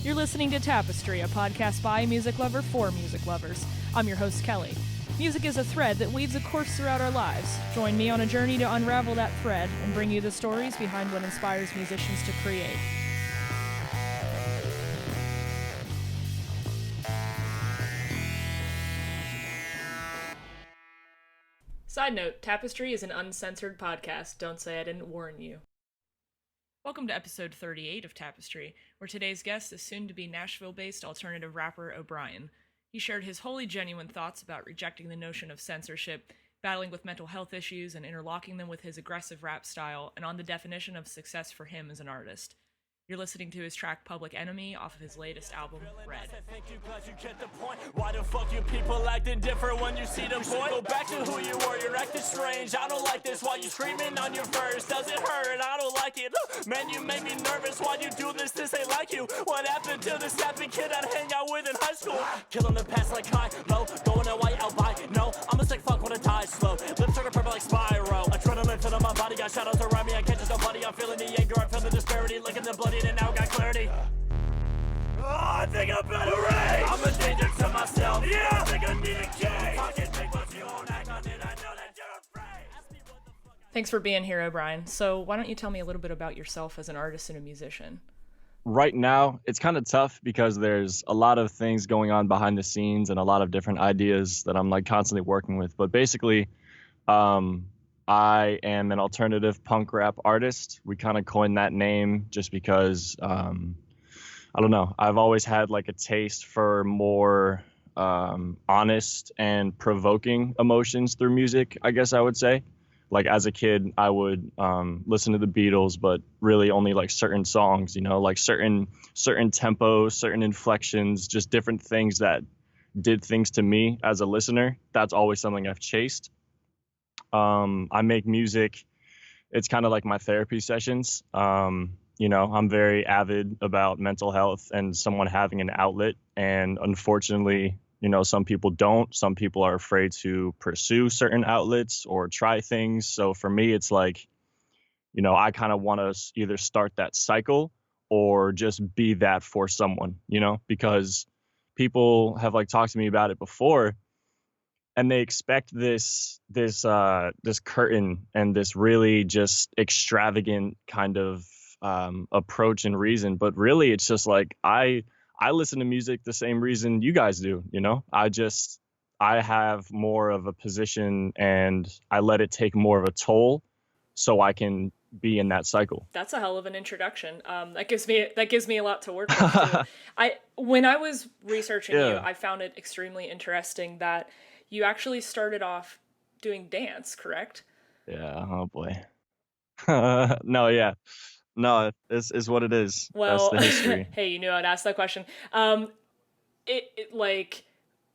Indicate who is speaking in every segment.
Speaker 1: You're listening to Tapestry, a podcast by a music lover for music lovers. I'm your host, Kelly. Music is a thread that weaves a course throughout our lives. Join me on a journey to unravel that thread and bring you the stories behind what inspires musicians to create. Side note, Tapestry is an uncensored podcast. Don't say I didn't warn you. Welcome to episode 38 of Tapestry, where today's guest is soon-to-be-Nashville-based alternative rapper O'Brien. He shared his wholly genuine thoughts about rejecting the notion of censorship, battling with mental health issues and interlocking them with his aggressive rap style, and on the definition of success for him as an artist. You're listening to his track Public Enemy off of his latest album, Red.
Speaker 2: Why the fuck you people acting different when you see them, boy? Go back to who you were, you're acting strange. I don't like this, why you screaming on your verse? Does it hurt? I don't like it. Man, you make me nervous, why you do this? This ain't like you. What happened to the sappy kid I'd hang out with in high school? Killing the past like high, low, going out white, out by. No, I'm a sick fuck when I die slow. Lips turn purple like Spyro. Adrenaline filling my body, got shout outs around me. I can't just nobody, I'm feeling the anger, I feel the disparity. Look at the bloody and now got clarity. Oh, I think I'm better rage. I'm a danger to myself. Yeah, I think I need a cage. Talking big, but you won't act on it. I know that you're afraid.
Speaker 1: Thanks for being here, O'Brien. So why don't you tell me a little bit about yourself as an artist and a musician?
Speaker 3: Right now, it's kind of tough because there's a lot of things going on behind the scenes and a lot of different ideas that I'm like constantly working with. But basically, I am an alternative punk rap artist. We kind of coined that name just because, I don't know, I've always had like a taste for more honest and provoking emotions through music, I guess I would say. Like as a kid, I would listen to the Beatles, but really only like certain songs, you know, like certain tempos, certain inflections, just different things that did things to me as a listener. That's always something I've chased. I make music. It's kind of like my therapy sessions. You know, I'm very avid about mental health and someone having an outlet. And unfortunately, you know, some people don't. Some people are afraid to pursue certain outlets or try things. So for me, it's like, you know, I kind of want to either start that cycle or just be that for someone, you know, because people have like talked to me about it before. And they expect this curtain and this really just extravagant kind of approach and reason. But really, it's just like I listen to music the same reason you guys do. You know, I have more of a position and I let it take more of a toll so I can be in that cycle.
Speaker 1: That's a hell of an introduction. That gives me a lot to work with too. When I was researching you, I found it extremely interesting that you actually started off doing dance, correct?
Speaker 3: Yeah. Oh boy. No, this is what it is.
Speaker 1: Well,
Speaker 3: that's the history.
Speaker 1: Hey, you knew I'd ask that question. It like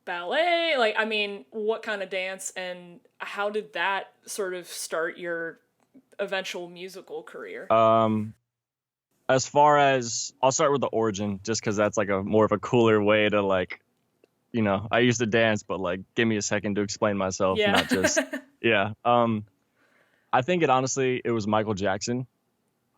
Speaker 1: ballet, like, I mean, what kind of dance and how did that sort of start your eventual musical career?
Speaker 3: As far as, I'll start with the origin, just because that's like a more of a cooler way to like, you know, I used to dance, but like, give me a second to explain myself, not just, yeah. I think it was Michael Jackson.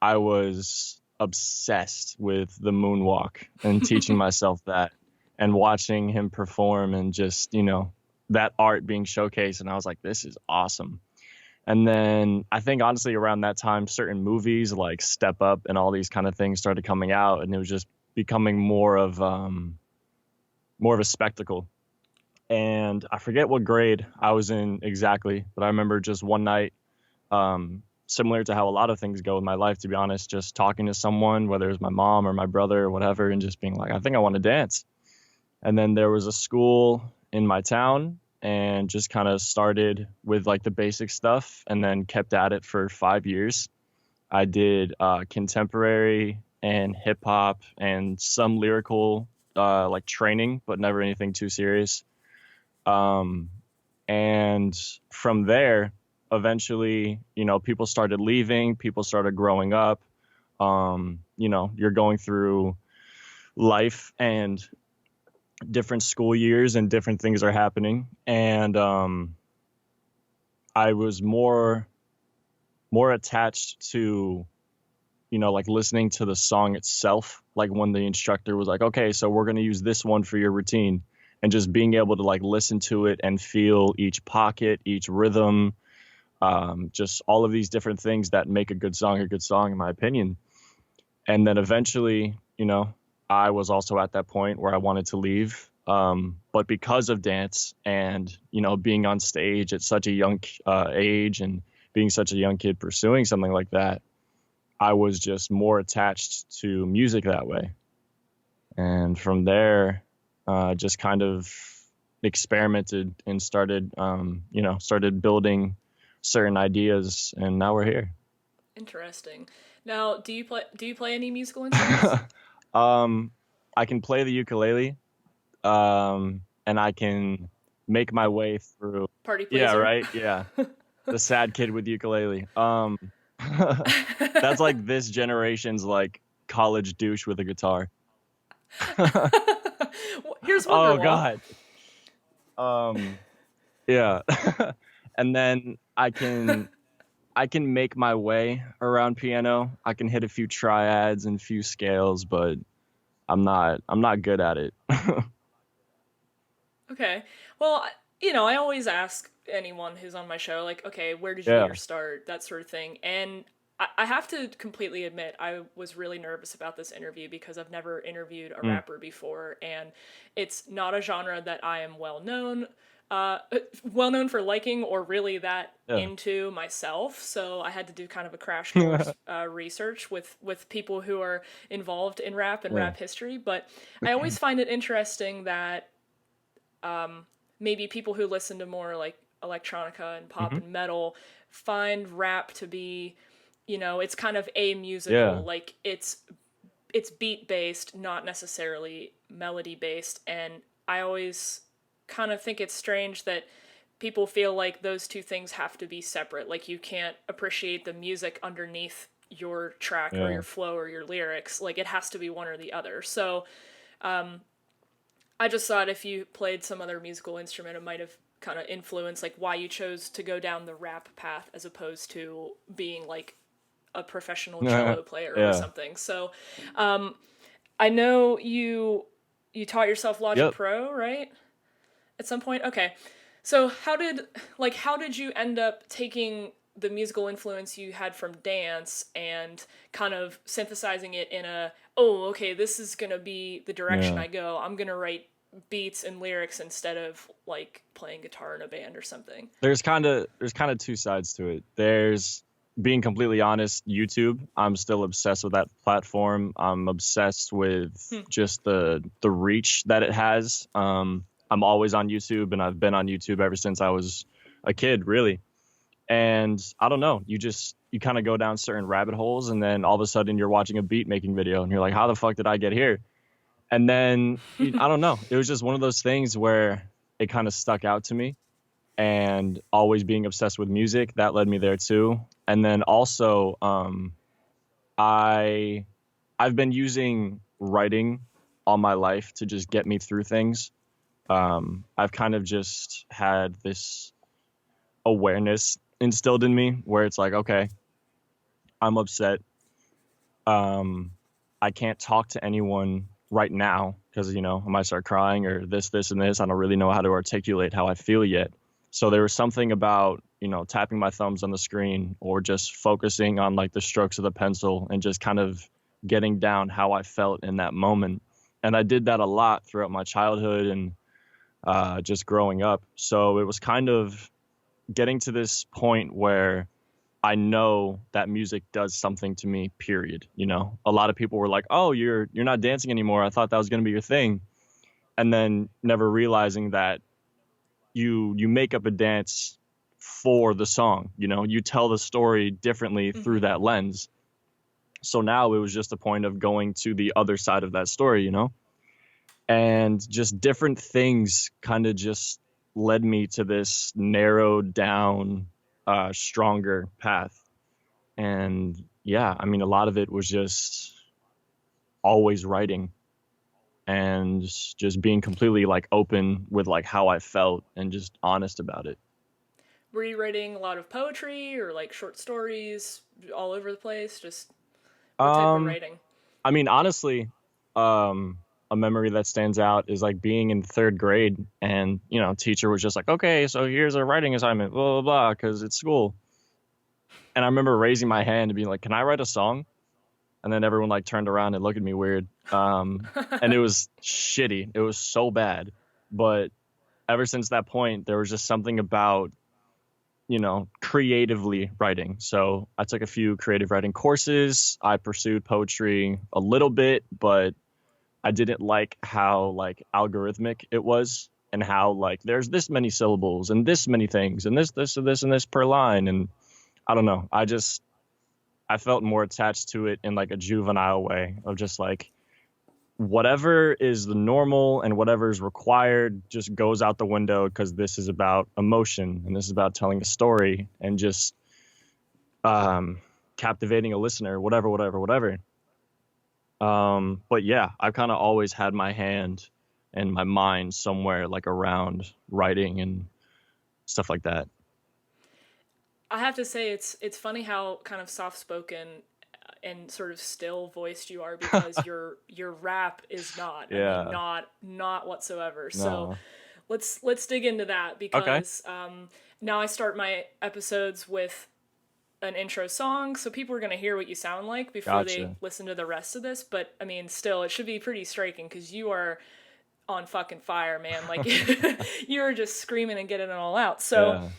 Speaker 3: I was obsessed with the moonwalk and teaching myself that and watching him perform and just, you know, that art being showcased. And I was like, this is awesome. And then I think honestly around that time, certain movies like Step Up and all these kind of things started coming out, and it was just becoming more of a spectacle. And I forget what grade I was in exactly, but I remember just one night, similar to how a lot of things go in my life, to be honest, just talking to someone, whether it was my mom or my brother or whatever, and just being like, I think I want to dance. And then there was a school in my town and just kind of started with like the basic stuff and then kept at it for 5 years. I did contemporary and hip hop and some lyrical like training, but never anything too serious. And from there, eventually, you know, people started leaving, people started growing up. You know, you're going through life and different school years and different things are happening. And I was more attached to, like listening to the song itself, like when the instructor was like, okay, so we're going to use this one for your routine, and just being able to like listen to it and feel each pocket, each rhythm, just all of these different things that make a good song, in my opinion. And then eventually, I was also at that point where I wanted to leave. But because of dance and, being on stage at such a young age and being such a young kid pursuing something like that, I was just more attached to music that way. And from there, just kind of experimented and started, started building certain ideas, and now we're here.
Speaker 1: Interesting. Now, do you play any musical instruments?
Speaker 3: I can play the ukulele, and I can make my way through.
Speaker 1: Party
Speaker 3: Yeah,
Speaker 1: pleaser?
Speaker 3: right. Yeah, the sad kid with ukulele. That's like this generation's like college douche with a guitar.
Speaker 1: Here's
Speaker 3: Oh
Speaker 1: Wonderwall.
Speaker 3: God. Yeah. And then I can make my way around piano. I can hit a few triads and a few scales, but I'm not good at it.
Speaker 1: Okay. Well, I always ask anyone who's on my show, like, okay, where did you get
Speaker 3: Yeah.
Speaker 1: your start? That sort of thing. And I have to completely admit, I was really nervous about this interview because I've never interviewed a
Speaker 3: Mm,
Speaker 1: rapper before, and it's not a genre that I am uh, well known for liking or really that
Speaker 3: yeah.
Speaker 1: into myself. So I had to do kind of a crash course research with people who are involved in rap and
Speaker 3: Yeah.
Speaker 1: rap history. But I always find it interesting that maybe people who listen to more like electronica and pop
Speaker 3: Hmm.
Speaker 1: and metal find rap to be, it's kind of a musical,
Speaker 3: Yeah.
Speaker 1: like it's beat based, not necessarily melody based. And I always kind of think it's strange that people feel like those two things have to be separate. Like you can't appreciate the music underneath your track or
Speaker 3: Yeah.
Speaker 1: your flow or your lyrics. Like it has to be one or the other. So I just thought if you played some other musical instrument, it might have kind of influenced like why you chose to go down the rap path as opposed to being like a professional cello player or
Speaker 3: Yeah.
Speaker 1: something. So I know you taught yourself Logic
Speaker 3: Yep.
Speaker 1: Pro, right? At some point? Okay. So how did you end up taking the musical influence you had from dance and kind of synthesizing it in okay, this is going to be the direction
Speaker 3: Yeah.
Speaker 1: I go. I'm going to write beats and lyrics instead of like playing guitar in a band or something.
Speaker 3: There's kind of two sides to it. There's, being completely honest, YouTube. I'm still obsessed with that platform. I'm obsessed with
Speaker 1: Hmm.
Speaker 3: just the reach that it has. I'm always on YouTube, and I've been on YouTube ever since I was a kid, really. And I don't know, you kind of go down certain rabbit holes, and then all of a sudden you're watching a beat making video, and you're like, how the fuck did I get here? And then I don't know, it was just one of those things where it kind of stuck out to me, and always being obsessed with music, that led me there too. And then also, I I've been using writing all my life to just get me through things. I've kind of just had this awareness instilled in me where it's like, okay, I'm upset. Um, I can't talk to anyone right now because, I might start crying or this, and this. I don't really know how to articulate how I feel yet. So there was something about, tapping my thumbs on the screen or just focusing on like the strokes of the pencil and just kind of getting down how I felt in that moment. And I did that a lot throughout my childhood and just growing up. So it was kind of getting to this point where I know that music does something to me, period. A lot of people were like, "Oh, you're not dancing anymore. I thought that was going to be your thing." And then never realizing that you make up a dance for the song, you tell the story differently through
Speaker 1: Hmm.
Speaker 3: that lens. So now it was just a point of going to the other side of that story, and just different things kind of just led me to this narrowed down, stronger path. And yeah, I mean, a lot of it was just always writing and just being completely like open with like how I felt and just honest about it.
Speaker 1: Were you writing a lot of poetry or like short stories all over the place? Just What type of
Speaker 3: Um,
Speaker 1: writing?
Speaker 3: I mean, honestly, a memory that stands out is like being in third grade, and teacher was just like, okay, so here's a writing assignment, blah blah blah, because it's school. And I remember raising my hand and being like, can I write a song? And then everyone like turned around and looked at me weird. And it was shitty. It was so bad. But ever since that point, there was just something about creatively writing. So I took a few creative writing courses. I pursued poetry a little bit, but I didn't like how like algorithmic it was, and how like there's this many syllables and this many things and this and this per line. And I don't know. I felt more attached to it in like a juvenile way of just like whatever is the normal and whatever is required just goes out the window, because this is about emotion and this is about telling a story and just captivating a listener, whatever. But yeah, I've kind of always had my hand and my mind somewhere like around writing and stuff like that.
Speaker 1: I have to say it's funny how kind of soft spoken and sort of still voiced you are, because your rap is not. I mean,
Speaker 3: Yeah.
Speaker 1: not whatsoever. So
Speaker 3: No.
Speaker 1: let's dig into that,
Speaker 3: Okay.
Speaker 1: because now I start my episodes with an intro song, so people are going to hear what you sound like before they
Speaker 3: Gotcha.
Speaker 1: listen to the rest of this. But I mean, still, it should be pretty striking, because you are on fucking fire, man. Like you're just screaming and getting it all out. So,
Speaker 3: Yeah.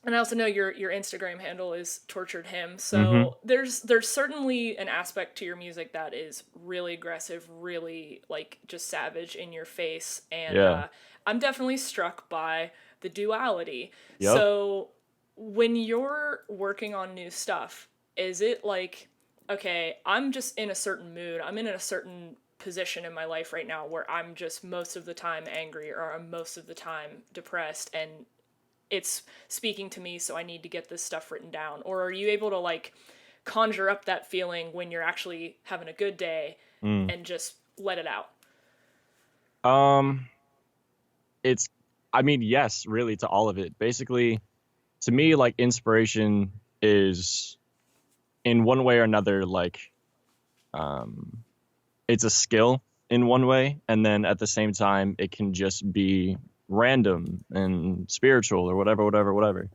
Speaker 1: and I also know your Instagram handle is Tortured Him.
Speaker 3: Mhm.
Speaker 1: So there's certainly an aspect to your music that is really aggressive, really like just savage in your face, and
Speaker 3: Yeah.
Speaker 1: I'm definitely struck by the duality.
Speaker 3: Yep.
Speaker 1: So when you're working on new stuff, is it like, okay, I'm just in a certain mood, I'm in a certain position in my life right now where I'm just most of the time angry, or I'm most of the time depressed, and it's speaking to me, so I need to get this stuff written down? Or are you able to like conjure up that feeling when you're actually having a good day
Speaker 3: Mm.
Speaker 1: and just let it out?
Speaker 3: Um, it's, I mean, yes, really, to all of it. Basically, to me, like inspiration is in one way or another, like, um, it's a skill in one way, and then at the same time, it can just be random and spiritual or whatever.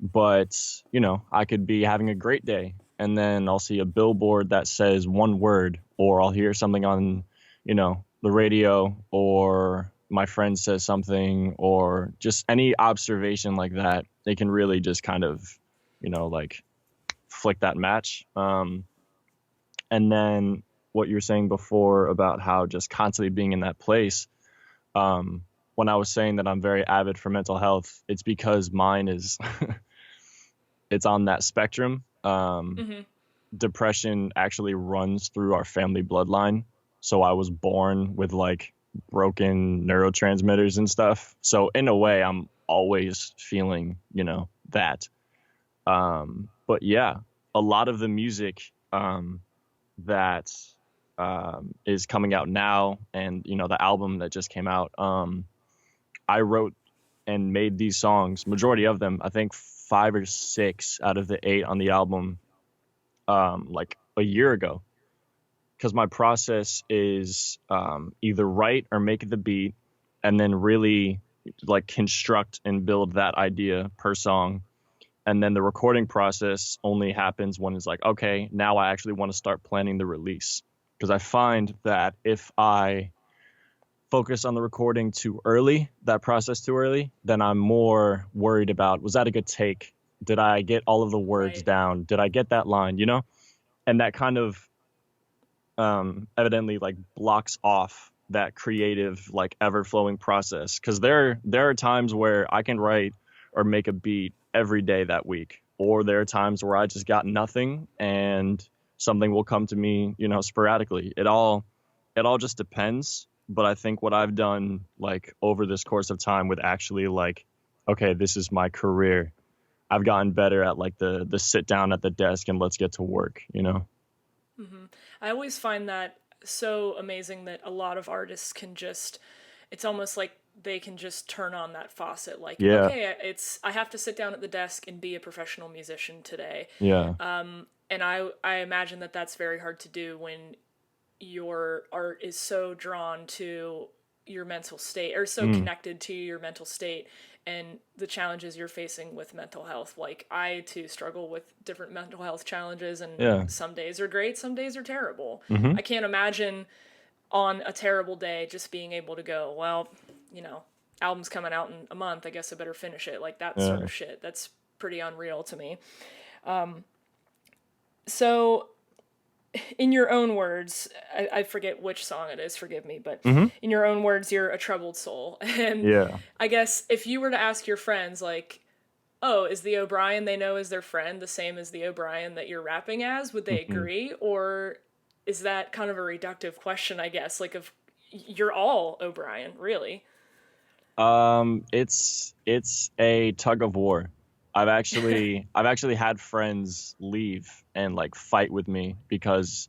Speaker 3: But, I could be having a great day, and then I'll see a billboard that says one word, or I'll hear something on, the radio, or my friend says something, or just any observation like that. They can really just kind of, like flick that match. And then what you were saying before about how just constantly being in that place. When I was saying that I'm very avid for mental health, it's because mine is it's on that spectrum.
Speaker 1: Mm-hmm.
Speaker 3: Depression actually runs through our family bloodline. So I was born with like broken neurotransmitters and stuff. So in a way, I'm always feeling, that. But yeah, a lot of the music that is coming out now, and the album that just came out, I wrote and made these songs, majority of them, I think 5 or 6 out of the 8 on the album, like a year ago. Because my process is either write or make the beat, and then really like construct and build that idea per song. And then the recording process only happens when it's like, okay, now I actually want to start planning the release. Because I find that if I focus on the recording too early, that process too early, then I'm more worried about, was that a good take? Did I get all of the words
Speaker 1: Right.
Speaker 3: down? Did I get that line? And that kind of evidently like blocks off that creative, like ever flowing process. Because there are times where I can write or make a beat every day that week, or there are times where I just got nothing and something will come to me, sporadically. It all just depends. But I think what I've done like over this course of time with actually like, okay, this is my career. I've gotten better at like the sit down at the desk and let's get to work.
Speaker 1: Mm-hmm. I always find that so amazing that a lot of artists can just, it's almost like they can just turn on that faucet. Like,
Speaker 3: Yeah.
Speaker 1: okay, I have to sit down at the desk and be a professional musician today.
Speaker 3: Yeah.
Speaker 1: And I imagine that that's very hard to do when your art is so drawn to your mental state, or so
Speaker 3: Mm.
Speaker 1: connected to your mental state and the challenges you're facing with mental health. Like, I too struggle with different mental health challenges, and
Speaker 3: Yeah.
Speaker 1: some days are great, some days are terrible.
Speaker 3: Mm-hmm.
Speaker 1: I can't imagine on a terrible day just being able to go, well, you know, album's coming out in a month, I guess I better finish it. Like, that sort
Speaker 3: Yeah.
Speaker 1: of shit. That's pretty unreal to me. So, in your own words, I forget which song it is, forgive me, but
Speaker 3: Mm-hmm.
Speaker 1: in your own words, you're a troubled soul. And
Speaker 3: Yeah.
Speaker 1: I guess if you were to ask your friends, like, oh, is the O'Brien they know as their friend the same as the O'Brien that you're rapping as? Would they
Speaker 3: Mm-hmm.
Speaker 1: agree? Or is that kind of a reductive question, I guess? Like, if you're all O'Brien, really?
Speaker 3: It's a tug of war. I've actually had friends leave and like fight with me because,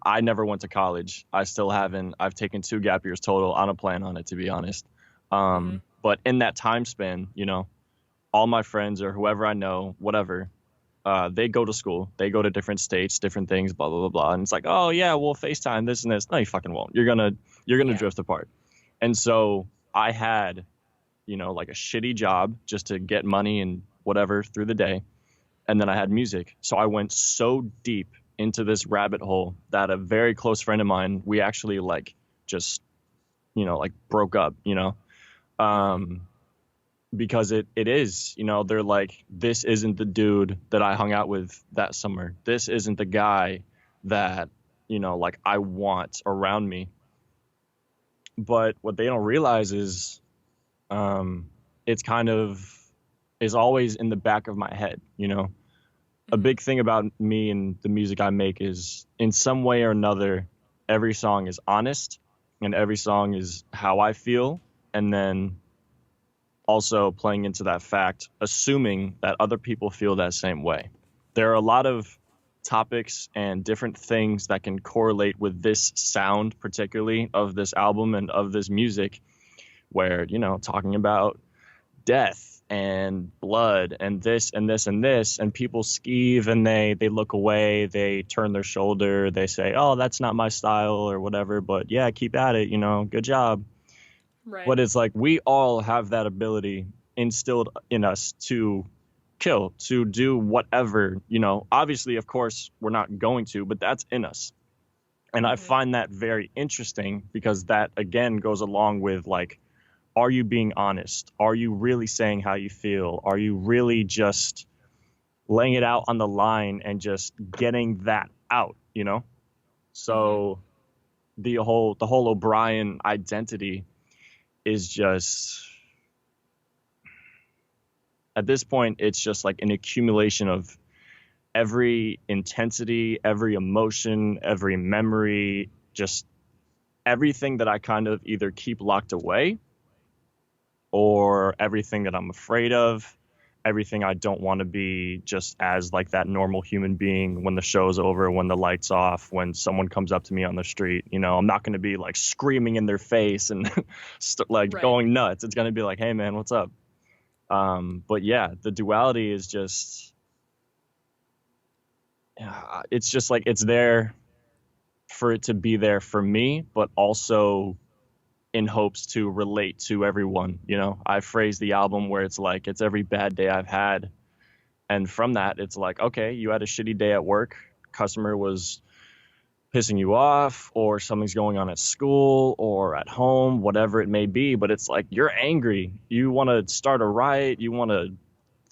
Speaker 3: I never went to college. I still haven't. I've taken 2 gap years total. I don't plan on it, to be honest.
Speaker 1: Mm-hmm.
Speaker 3: But in that time span, all my friends or whoever I know, whatever, they go to school. They go to different states, different things, blah blah blah blah. And it's like, oh yeah, we'll FaceTime this and this. No, you fucking won't. You're gonna
Speaker 1: Yeah.
Speaker 3: drift apart. And so I had, like a shitty job just to get money and whatever through the day. And then I had music. So I went so deep into this rabbit hole that a very close friend of mine, we actually like just, like broke up,
Speaker 1: Mm-hmm.
Speaker 3: um, because it is, they're like, this isn't the dude that I hung out with that summer. This isn't the guy that, like I want around me. But what they don't realize is, it's kind of is always in the back of my head. A
Speaker 1: Mm-hmm.
Speaker 3: big thing about me and the music I make is in some way or another, every song is honest and every song is how I feel. And then also playing into that fact, assuming that other people feel that same way. There are a lot of topics and different things that can correlate with this sound, particularly of this album and of this music, where, talking about death and blood and this and this and this, and people skeeve and they look away, they turn their shoulder, they say, oh, that's not my style or whatever, but yeah, keep at it, good job.
Speaker 1: Right.
Speaker 3: But it's like we all have that ability instilled in us to kill, to do whatever, obviously, of course we're not going to, but that's in us. And I
Speaker 1: Mm-hmm.
Speaker 3: find that very interesting because that again goes along with like, are you being honest? Are you really saying how you feel? Are you really just laying it out on the line and just getting that out,
Speaker 1: Mm-hmm.
Speaker 3: So the whole O'Brien identity is just, at this point, it's just like an accumulation of every intensity, every emotion, every memory, just everything that I kind of either keep locked away or everything that I'm afraid of, everything I don't want to be just as like that normal human being when the show's over, when the light's off, when someone comes up to me on the street. I'm not going to be like screaming in their face and like
Speaker 1: Right.
Speaker 3: going nuts. It's going to be like, hey, man, what's up? But yeah, the duality is just, it's just like it's there for it to be there for me, but also in hopes to relate to everyone. I phrase the album where it's like, it's every bad day I've had. And from that, it's like, okay, you had a shitty day at work, customer was pissing you off, or something's going on at school or at home, whatever it may be. But it's like, you're angry. You want to start a riot. You want to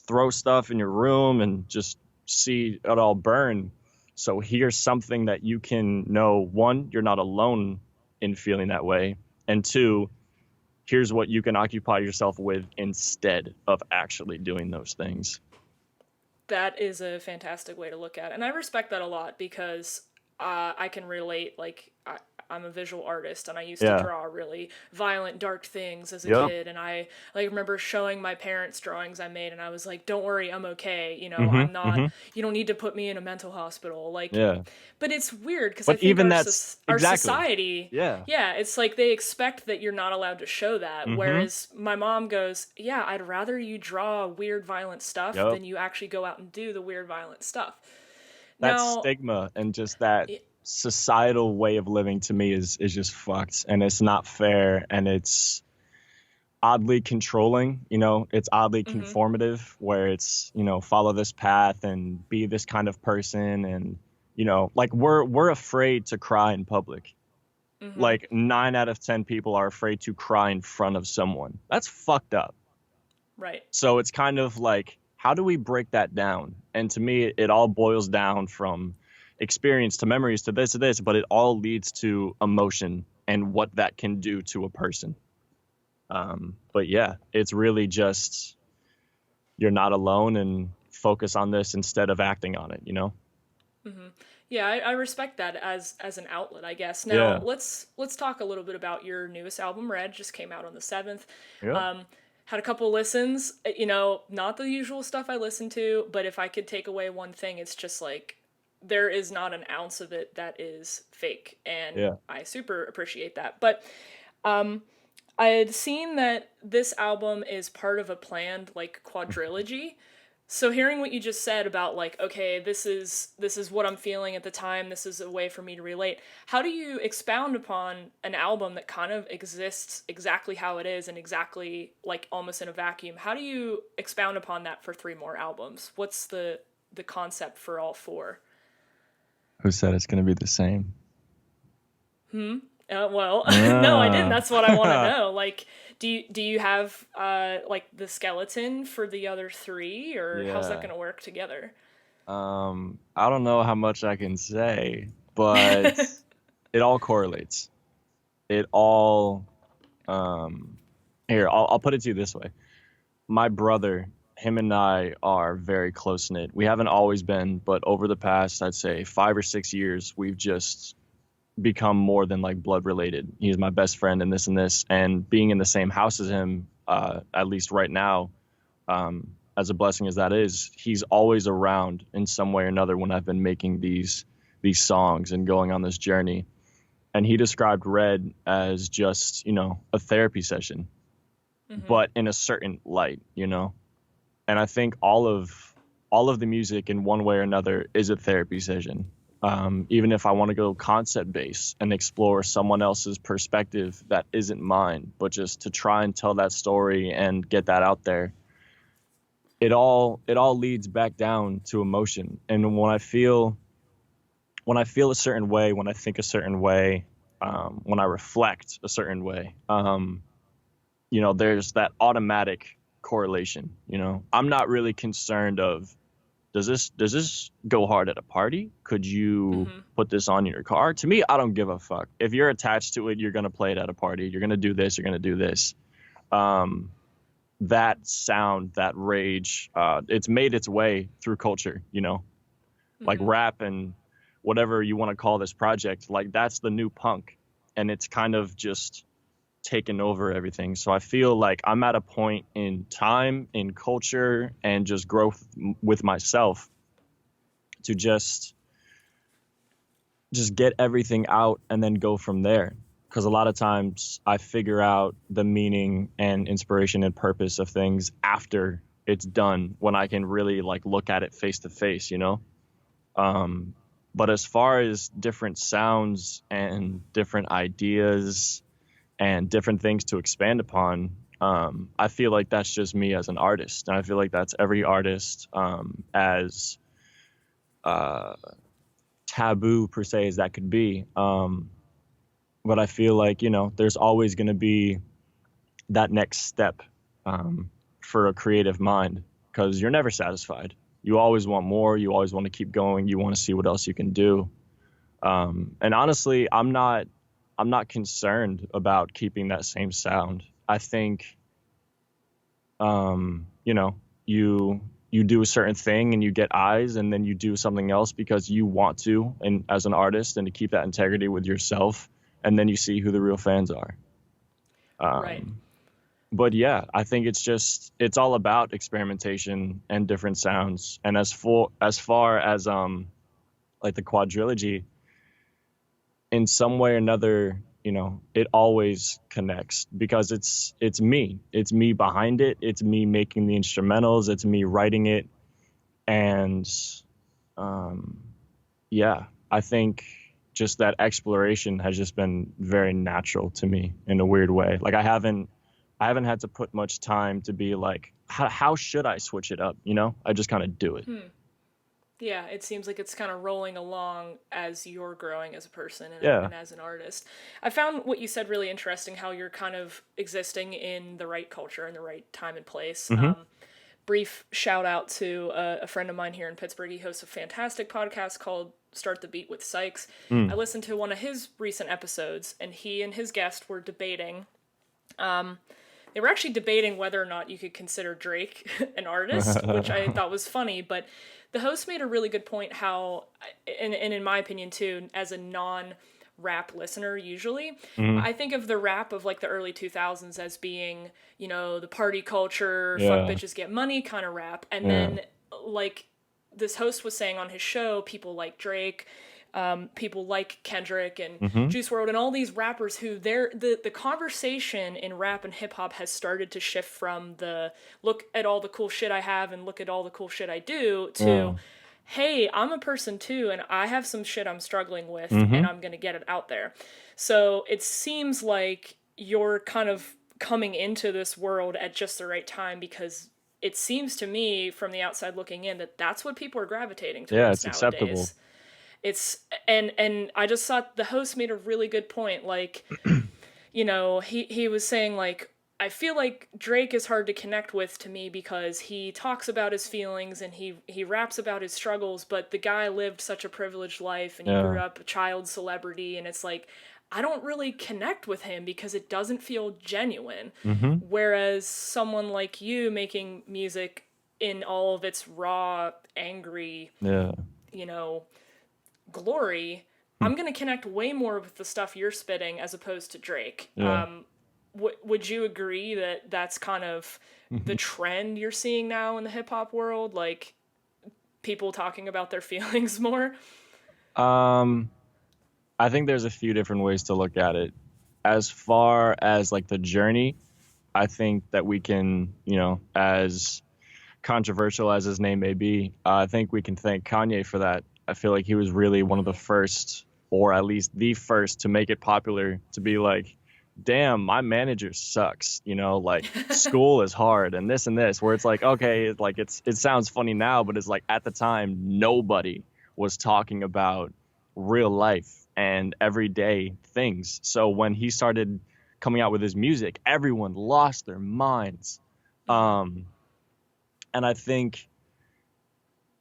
Speaker 3: throw stuff in your room and just see it all burn. So here's something that you can know. One, you're not alone in feeling that way. And two, here's what you can occupy yourself with instead of actually doing those things.
Speaker 1: That is a fantastic way to look at it. And I respect that a lot because I can relate. Like, I'm a visual artist, and I used to
Speaker 3: Yeah.
Speaker 1: draw really violent, dark things as a
Speaker 3: Yep.
Speaker 1: kid. And I like remember showing my parents drawings I made, and I was like, "Don't worry, I'm okay. You know,
Speaker 3: Mhm.
Speaker 1: I'm not.
Speaker 3: Mhm.
Speaker 1: You don't need to put me in a mental hospital." Like,
Speaker 3: Yeah.
Speaker 1: but it's weird because I
Speaker 3: But
Speaker 1: think
Speaker 3: even that's
Speaker 1: our
Speaker 3: exactly.
Speaker 1: society,
Speaker 3: Yeah.
Speaker 1: yeah, it's like they expect that you're not allowed to show that.
Speaker 3: Mhm.
Speaker 1: Whereas my mom goes, "Yeah, I'd rather you draw weird, violent stuff
Speaker 3: Yep.
Speaker 1: than you actually go out and do the weird, violent stuff."
Speaker 3: That
Speaker 1: Now,
Speaker 3: stigma and just that
Speaker 1: y-
Speaker 3: societal way of living to me is just fucked, and it's not fair, and it's oddly controlling. It's oddly
Speaker 1: mhm,
Speaker 3: conformative, where it's, follow this path and be this kind of person. And like we're afraid to cry in public.
Speaker 1: mhm,
Speaker 3: Like 9 out of 10 people are afraid to cry in front of someone. That's fucked up.
Speaker 1: right.
Speaker 3: So it's kind of like, how do we break that down? And to me, it all boils down from experience to memories to this to this, but it all leads to emotion and what that can do to a person. But yeah, it's really just, you're not alone, and focus on this instead of acting on it.
Speaker 1: Mhm. Yeah, I respect that as an outlet, I guess. Now
Speaker 3: Yeah.
Speaker 1: let's talk a little bit about your newest album, Red. Just came out on the 7th.
Speaker 3: Yeah.
Speaker 1: Had a couple listens. You know, not the usual stuff I listen to, but if I could take away one thing, it's just like there is not an ounce of it that is fake, and
Speaker 3: Yeah.
Speaker 1: I super appreciate that. But um, I had seen that this album is part of a planned like quadrilogy. So hearing what you just said about like, okay, this is what I'm feeling at the time, this is a way for me to relate. How do you expound upon an album that kind of exists exactly how it is and exactly like almost in a vacuum? How do you expound upon that for 3 more albums? What's the concept for all 4?
Speaker 3: Who said it's going to be the same?
Speaker 1: Well, no, I didn't.
Speaker 3: Ah.
Speaker 1: That's what I want to know. Like, do you have like the skeleton for the other 3, or how's that
Speaker 3: Yeah.
Speaker 1: going to work together?
Speaker 3: I don't know how much I can say, but it all correlates. It all, um, here, I'll put it to you this way. My brother, him and I are very close knit. We haven't always been, but over the past, I'd say 5 or 6 years, we've just become more than like blood related. He's my best friend and this and this, and being in the same house as him, at least right now, as a blessing as that is, he's always around in some way or another when I've been making these songs and going on this journey. And he described Red as just, a therapy session,
Speaker 1: Mm-hmm.
Speaker 3: but in a certain light. And I think all of the music in one way or another is a therapy session. Even if I want to go concept based and explore someone else's perspective that isn't mine, but just to try and tell that story and get that out there, it all leads back down to emotion. And when I feel a certain way, when I think a certain way, when I reflect a certain way, there's that automatic correlation. I'm not really concerned of, does this go hard at a party? Could you
Speaker 1: Mm-hmm.
Speaker 3: put this on your car? To me, I don't give a fuck. If you're attached to it, you're gonna play it at a party. You're gonna do this. You're gonna do this. Um, that sound, that rage, it's made its way through culture. Like
Speaker 1: Mm-hmm.
Speaker 3: rap and whatever you want to call this project. Like that's the new punk, and it's kind of just taken over everything. So I feel like I'm at a point in time, in culture, and just growth with myself to just get everything out and then go from there. Because a lot of times I figure out the meaning and inspiration and purpose of things after it's done, when I can really like look at it face to face. Um, but as far as different sounds and different ideas and different things to expand upon, I feel like that's just me as an artist, and I feel like that's every artist, as taboo per se as that could be. But I feel like there's always going to be that next step, for a creative mind, because you're never satisfied. You always want more. You always want to keep going. You want to see what else you can do. And honestly, I'm not concerned about keeping that same sound. I think, you do a certain thing and you get eyes, and then you do something else because you want to, and as an artist, and to keep that integrity with yourself and then you see who the real fans are.
Speaker 1: Right.
Speaker 3: But yeah, I think it's all about experimentation and different sounds. And as far as like the quadrilogy, in some way or another, it always connects because it's me behind it. It's me making the instrumentals. It's me writing it. And yeah, I think just that exploration has just been very natural to me in a weird way. Like I haven't had to put much time to be like, how should I switch it up? I just kind of do it.
Speaker 1: Yeah, it seems like it's kind of rolling along as you're growing as a person
Speaker 3: Yeah.
Speaker 1: and as an artist. I found what you said really interesting, how you're kind of existing in the right culture, in the right time and place. Brief shout out to a friend of mine here in Pittsburgh. He hosts a fantastic podcast called Start the Beat with Sykes. I listened to one of his recent episodes, and he and his guest were debating. They were actually debating whether or not you could consider Drake an artist, which I thought was funny, but the host made a really good point how, and in my opinion too, as a non-rap listener usually, I think of the rap of like the early 2000s as being, the party culture, fuck bitches get money kind of rap. And then like this host was saying on his show, people like Drake, people like Kendrick and Juice WRLD and all these rappers who the conversation in rap and hip hop has started to shift from the look at all the cool shit I have and look at all the cool shit I do to hey, I'm a person too and I have some shit I'm struggling with and I'm going to get it out there. So it seems like you're kind of coming into this world at just the right time because it seems to me from the outside looking in that that's what people are gravitating towards
Speaker 3: Yeah, it's
Speaker 1: nowadays.
Speaker 3: acceptable.
Speaker 1: It's and I just thought the host made a really good point. Like, he was saying like, I feel like Drake is hard to connect with to me because he talks about his feelings and he raps about his struggles, but the guy lived such a privileged life and he grew up a child celebrity, and it's like I don't really connect with him because it doesn't feel genuine. Whereas someone like you making music in all of its raw, angry, glory, I'm going to connect way more with the stuff you're spitting as opposed to Drake. Would you agree that that's kind of the trend you're seeing now in the hip hop world? Like people talking about their feelings more?
Speaker 3: I think there's a few different ways to look at it. As far as like the journey, I think that we can, as controversial as his name may be, I think we can thank Kanye for that. I feel like he was really one of the first, or at least the first, to make it popular to be like, damn, my manager sucks, like school is hard and this, where it's like, okay, like it sounds funny now, but it's like at the time, nobody was talking about real life and everyday things. So when he started coming out with his music, everyone lost their minds. And I think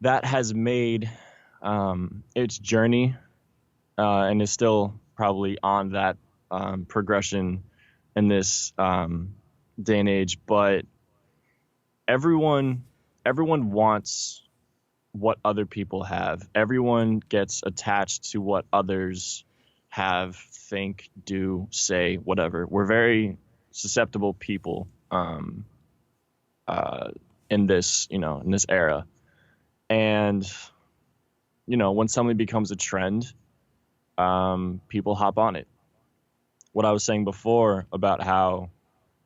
Speaker 3: that has made its journey and is still probably on that progression in this day and age. But everyone wants what other people have. Everyone gets attached to what others have, think, do, say, whatever. We're very susceptible people in this era. And when something becomes a trend, people hop on it. What I was saying before about how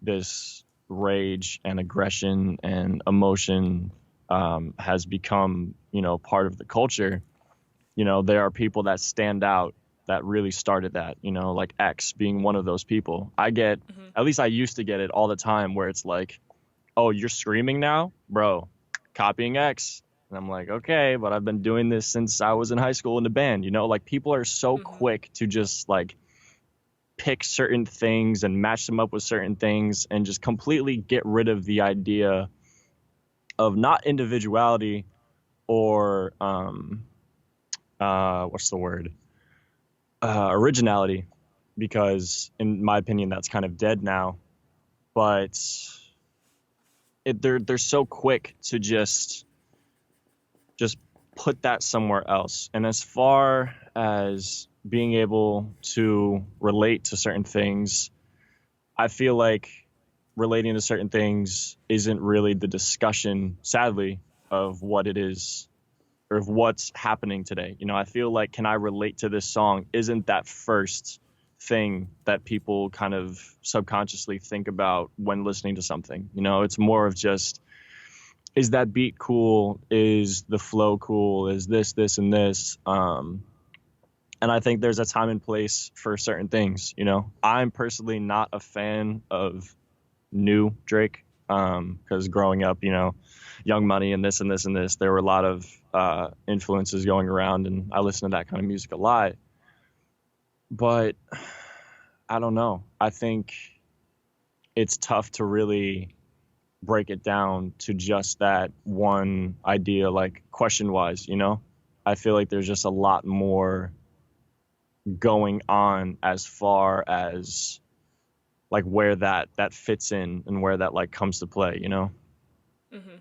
Speaker 3: this rage and aggression and emotion has become, part of the culture. There are people that stand out that really started that, like X being one of those people. I get, at least I used to get it all the time, where it's like, oh, you're screaming now, bro, copying X. And I'm like, okay, but I've been doing this since I was in high school in the band, like people are so quick to just like pick certain things and match them up with certain things and just completely get rid of the idea of not individuality or what's the word? Originality, because in my opinion that's kind of dead now. But they're so quick to just put that somewhere else. And as far as being able to relate to certain things, I feel like relating to certain things isn't really the discussion, sadly, of what it is or of what's happening today. You know, I feel like, can I relate to this song? Isn't that first thing that people kind of subconsciously think about when listening to something. You know, it's more of just, is that beat cool? Is the flow cool? Is this, and this? And I think there's a time and place for certain things. You know, I'm personally not a fan of new Drake, because growing up, you know, Young Money and this and this and this, there were a lot of influences going around, and I listen to that kind of music a lot. But I don't know. I think it's tough to really break it down to just that one idea, like question wise, you know? I feel like there's just a lot more going on as far as like where that fits in and where that like comes to play, you know?
Speaker 1: Mm-hmm.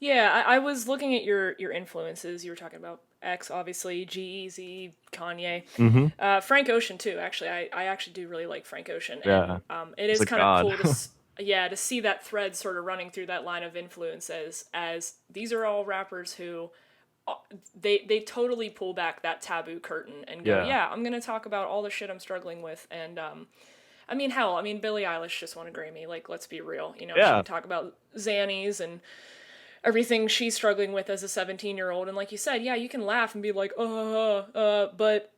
Speaker 1: Yeah, I was looking at your influences. You were talking about X, obviously, G-Eazy, Kanye,
Speaker 3: Mm-hmm.
Speaker 1: Frank Ocean too. Actually, I actually do really like Frank Ocean,
Speaker 3: Yeah.
Speaker 1: and it
Speaker 3: It's
Speaker 1: is
Speaker 3: a
Speaker 1: kind of
Speaker 3: god.
Speaker 1: cool to yeah, to see that thread sort of running through that line of influences. As these are all rappers who they totally pull back that taboo curtain and go,
Speaker 3: Yeah.
Speaker 1: yeah, I'm gonna talk about all the shit I'm struggling with, and I mean, hell, I mean, Billie Eilish just won a Grammy. Like, let's be real. You know, she
Speaker 3: Yeah.
Speaker 1: can talk about Xannies and everything she's struggling with as a 17-year-old. And like you said, yeah, you can laugh and be like, but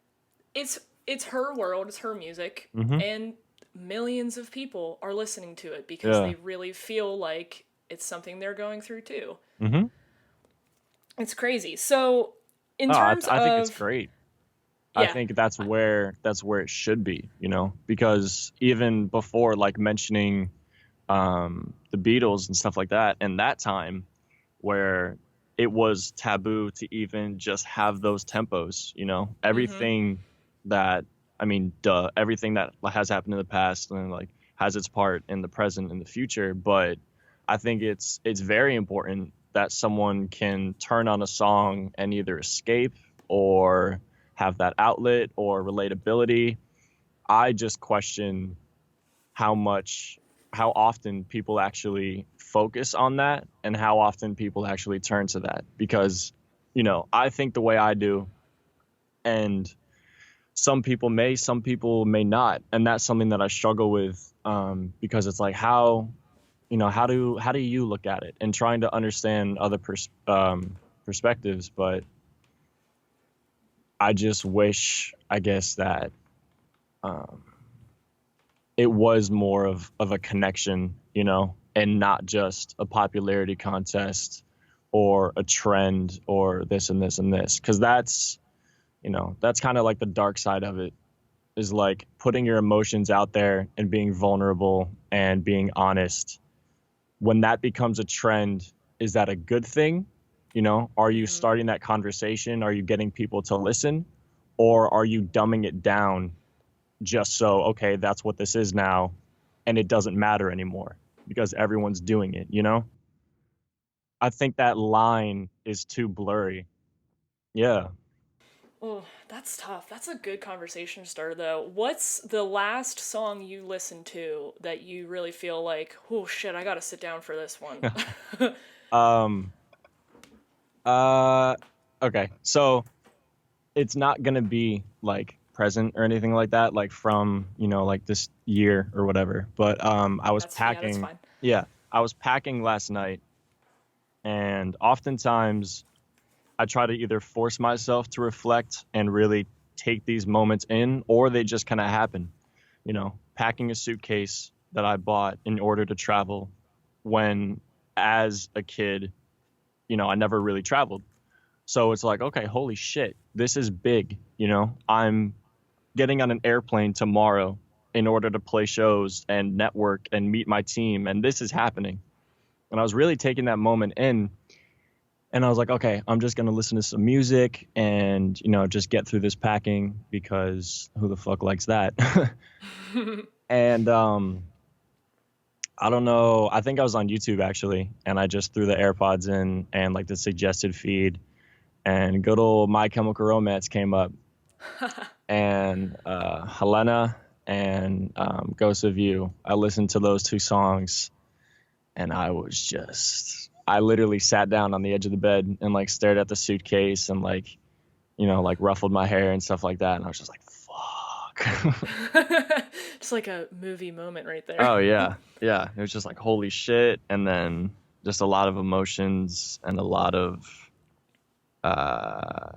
Speaker 1: it's her world, it's her music,
Speaker 3: Mm-hmm.
Speaker 1: and millions of people are listening to it because
Speaker 3: Yeah.
Speaker 1: they really feel like it's something they're going through too.
Speaker 3: Mm-hmm.
Speaker 1: It's crazy. So, in
Speaker 3: Oh,
Speaker 1: terms
Speaker 3: I think it's
Speaker 1: of,
Speaker 3: great. I
Speaker 1: yeah,
Speaker 3: think that's where it should be, you know, because even before like mentioning the Beatles and stuff like that, and that time where it was taboo to even just have those tempos, you know,
Speaker 1: mm-hmm,
Speaker 3: everything that, I mean, everything that has happened in the past and like has its part in the present and the future. But I think it's very important that someone can turn on a song and either escape or have that outlet or relatability. I just question how much, how often people actually focus on that and how often people actually turn to that. Because, you know, I think the way I do, and some people may not. And that's something that I struggle with, because it's like, how, you know, how do you look at it and trying to understand other perspectives. But I just wish, I guess, that um, it was more of a connection, you know, and not just a popularity contest or a trend or this and this and this. Because that's, you know, that's kind of like the dark side of it, is like putting your emotions out there and being vulnerable and being honest. When that becomes a trend, is that a good thing? You know, are you
Speaker 1: mm-hmm.
Speaker 3: starting that conversation? Are you getting people to listen? Or are you dumbing it down just so, okay, that's what this is now, and it doesn't matter anymore because everyone's doing it, you know? I think that line is too blurry. Yeah.
Speaker 1: Oh, that's tough. That's a good conversation starter, though. What's the last song you listened to that you really feel like, oh shit, I gotta sit down for this one?
Speaker 3: um uh okay. So it's not gonna be like present or anything like that, like from, you know, like this year or whatever. But I was
Speaker 1: That's
Speaker 3: packing,
Speaker 1: fine.
Speaker 3: yeah, I was packing last night, and oftentimes I try to either force myself to reflect and really take these moments in, or they just kind of happen. You know, packing a suitcase that I bought in order to travel when, as a kid, you know, I never really traveled. So it's like, okay, holy shit, this is big. You know, I'm getting on an airplane tomorrow in order to play shows and network and meet my team. And this is happening. And I was really taking that moment in. And I was like, okay, I'm just going to listen to some music and, you know, just get through this packing because who the fuck likes that? And I don't know. I think I was on YouTube actually. And I just threw the AirPods in and like the suggested feed, and good old My Chemical Romance came up. and Helena and Ghost of You. I listened to those two songs, and I literally sat down on the edge of the bed and like stared at the suitcase and like, like ruffled my hair and stuff like that. And I was just like, fuck.
Speaker 1: Just like a movie moment right there.
Speaker 3: Oh yeah. Yeah. It was just like, holy shit. And then just a lot of emotions and a lot of uh,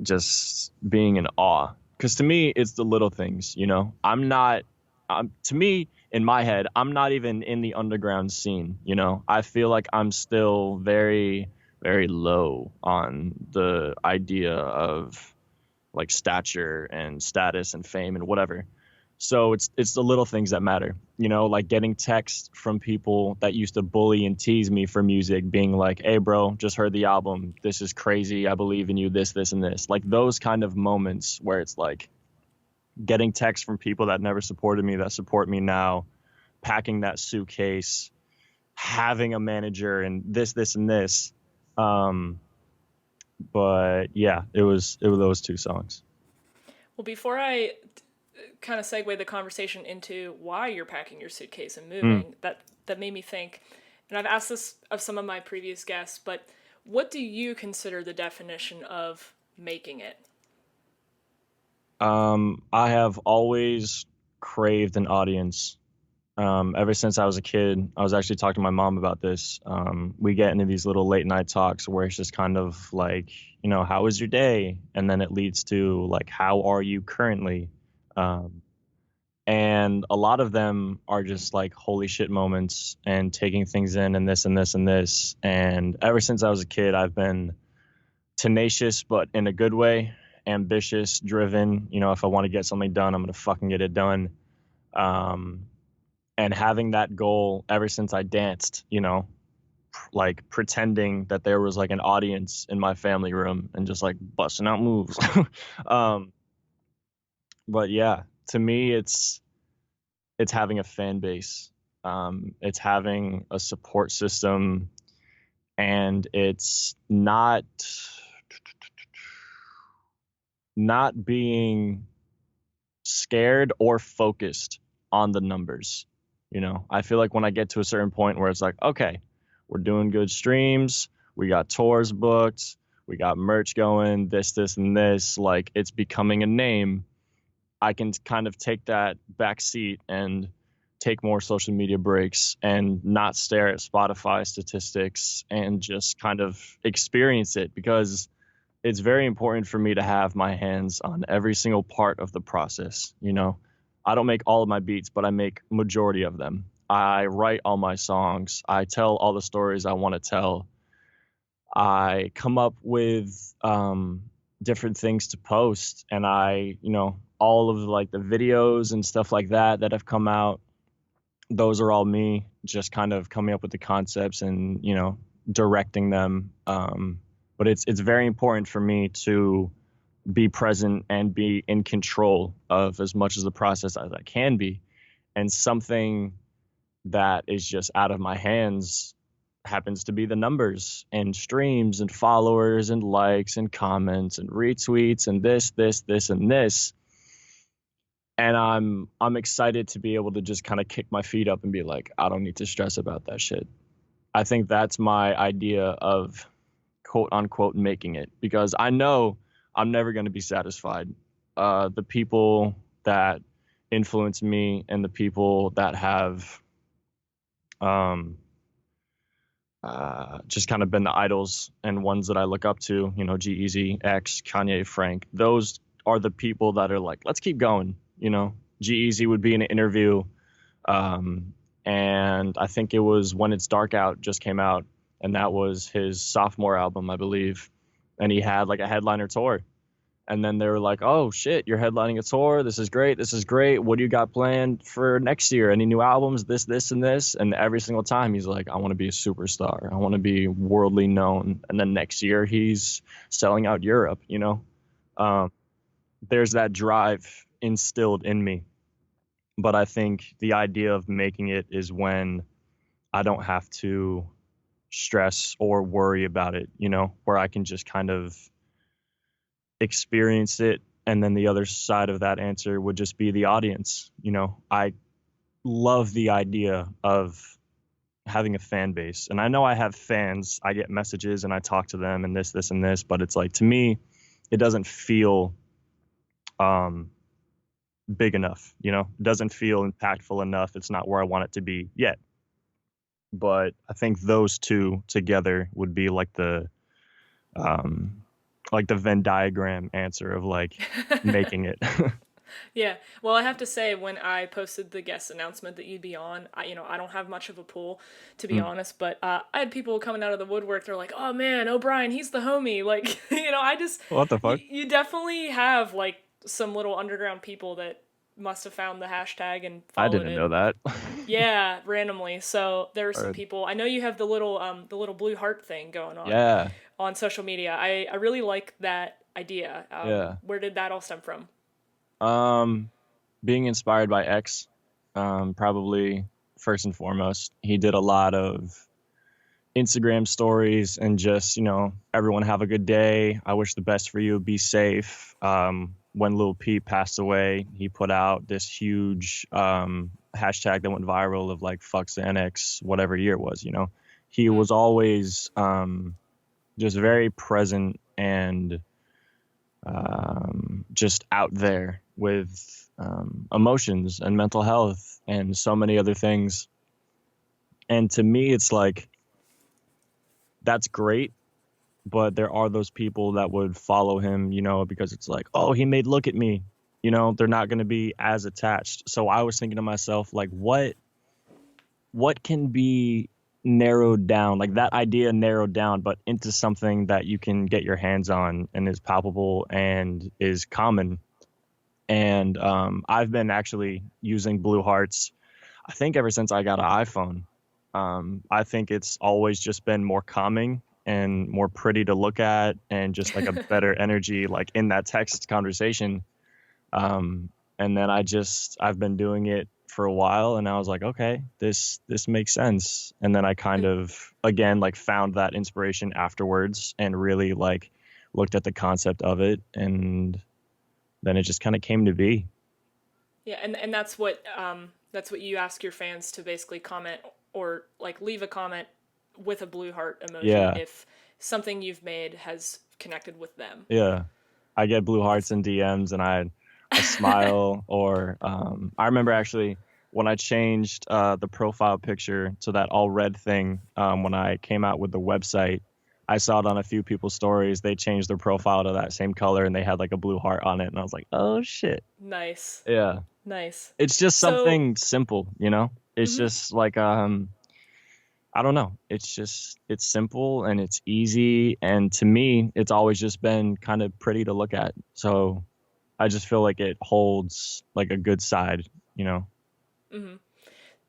Speaker 3: just being in awe. Because to me, it's the little things, to me, in my head, I'm not even in the underground scene, I feel like I'm still very, very low on the idea of like stature and status and fame and whatever. So it's the little things that matter, like getting texts from people that used to bully and tease me for music, being like, "Hey, bro, just heard the album. This is crazy. I believe in you. This, and this." Like those kind of moments where it's like getting texts from people that never supported me that support me now, packing that suitcase, having a manager, and this, and this. But yeah, it was those two songs.
Speaker 1: Well, before I kind of segue the conversation into why you're packing your suitcase and moving, that made me think, and I've asked this of some of my previous guests, but what do you consider the definition of making it?
Speaker 3: I have always craved an audience. Ever since I was a kid, I was actually talking to my mom about this. We get into these little late night talks where it's just kind of like, how was your day? And then it leads to like, how are you currently? And a lot of them are just like holy shit moments and taking things in and this and this and this. And ever since I was a kid, I've been tenacious, but in a good way, ambitious, driven. If I want to get something done, I'm going to fucking get it done. And having that goal ever since I danced, like pretending that there was like an audience in my family room and just like busting out moves. um, but yeah, to me, it's having a fan base. It's having a support system, and it's not being scared or focused on the numbers. I feel like when I get to a certain point where it's like, okay, we're doing good streams, we got tours booked, we got merch going, this, and this, like it's becoming a name, I can kind of take that back seat and take more social media breaks and not stare at Spotify statistics and just kind of experience it, because it's very important for me to have my hands on every single part of the process. I don't make all of my beats, but I make majority of them. I write all my songs. I tell all the stories I want to tell. I come up with different things to post, and all of like the videos and stuff like that have come out. Those are all me just kind of coming up with the concepts and, directing them. But it's very important for me to be present and be in control of as much of the process as I can be. And something that is just out of my hands happens to be the numbers and streams and followers and likes and comments and retweets and this, and this. And I'm excited to be able to just kind of kick my feet up and be like, I don't need to stress about that shit. I think that's my idea of quote unquote making it, because I know I'm never going to be satisfied. The people that influence me and the people that have just kind of been the idols and ones that I look up to, G-Eazy, X, Kanye, Frank, those are the people that are like, let's keep going. G-Eazy would be in an interview, and I think it was When It's Dark Out just came out, and that was his sophomore album, I believe, and he had like a headliner tour. And then they were like, oh shit, you're headlining a tour, this is great, what do you got planned for next year, any new albums, this, and this? And every single time he's like, I want to be a superstar, I want to be worldly known. And then next year he's selling out Europe. There's that drive instilled in me. But I think the idea of making it is when I don't have to stress or worry about it, where I can just kind of experience it And then the other side of that answer would just be the audience. I love the idea of having a fan base. And I know I have fans. I get messages and I talk to them and this, and this, but it's like, to me, it doesn't feel big enough, It doesn't feel impactful enough. It's not where I want it to be yet. But I think those two together would be like the Venn diagram answer of like making it.
Speaker 1: Yeah. Well, I have to say, when I posted the guest announcement that you'd be on, I don't have much of a pool, to be honest, but I had people coming out of the woodwork. They're like, "Oh man, O'Brien, he's the homie." Like, I just,
Speaker 3: What the fuck?
Speaker 1: You definitely have like some little underground people that must have found the hashtag and
Speaker 3: I
Speaker 1: followed
Speaker 3: didn't
Speaker 1: it.
Speaker 3: know that.
Speaker 1: Yeah, randomly. So there were some
Speaker 3: Alright.
Speaker 1: people. I know you have the little blue heart thing going on.
Speaker 3: Yeah.
Speaker 1: On social media. I really like that idea.
Speaker 3: Yeah.
Speaker 1: Where did that all stem from?
Speaker 3: Being inspired by X, probably first and foremost. He did a lot of Instagram stories and just, everyone have a good day. I wish the best for you. Be safe. When Lil Peep passed away, he put out this huge hashtag that went viral of like fuck Xanax, whatever year it was, He was always just very present and just out there with emotions and mental health and so many other things. And to me, it's like, that's great, but there are those people that would follow him, because it's like, oh, he made Look at Me, they're not going to be as attached. So I was thinking to myself, like, what can be narrowed down, like that idea narrowed down, but into something that you can get your hands on and is palpable and is common. And I've been actually using Blue Hearts, I think ever since I got an iPhone. I think it's always just been more calming and more pretty to look at and just like a better energy, like in that text conversation. And then I've been doing it for a while and I was like, okay, this makes sense. And then I kind of, again, like found that inspiration afterwards and really like looked at the concept of it. And then it just kind of came to be.
Speaker 1: Yeah. And that's what you ask your fans to basically comment or like leave a comment with a blue heart emoji if something you've made has connected with them.
Speaker 3: Yeah. I get blue hearts in DMs and I smile or I remember actually when I changed the profile picture to that all red thing when I came out with the website, I saw it on a few people's stories. They changed their profile to that same color and they had like a blue heart on it. And I was like, oh shit.
Speaker 1: Nice.
Speaker 3: Yeah.
Speaker 1: Nice.
Speaker 3: It's just something simple, It's just like, I don't know. It's simple and it's easy. And to me, it's always just been kind of pretty to look at. So I just feel like it holds like a good side,
Speaker 1: Mm-hmm.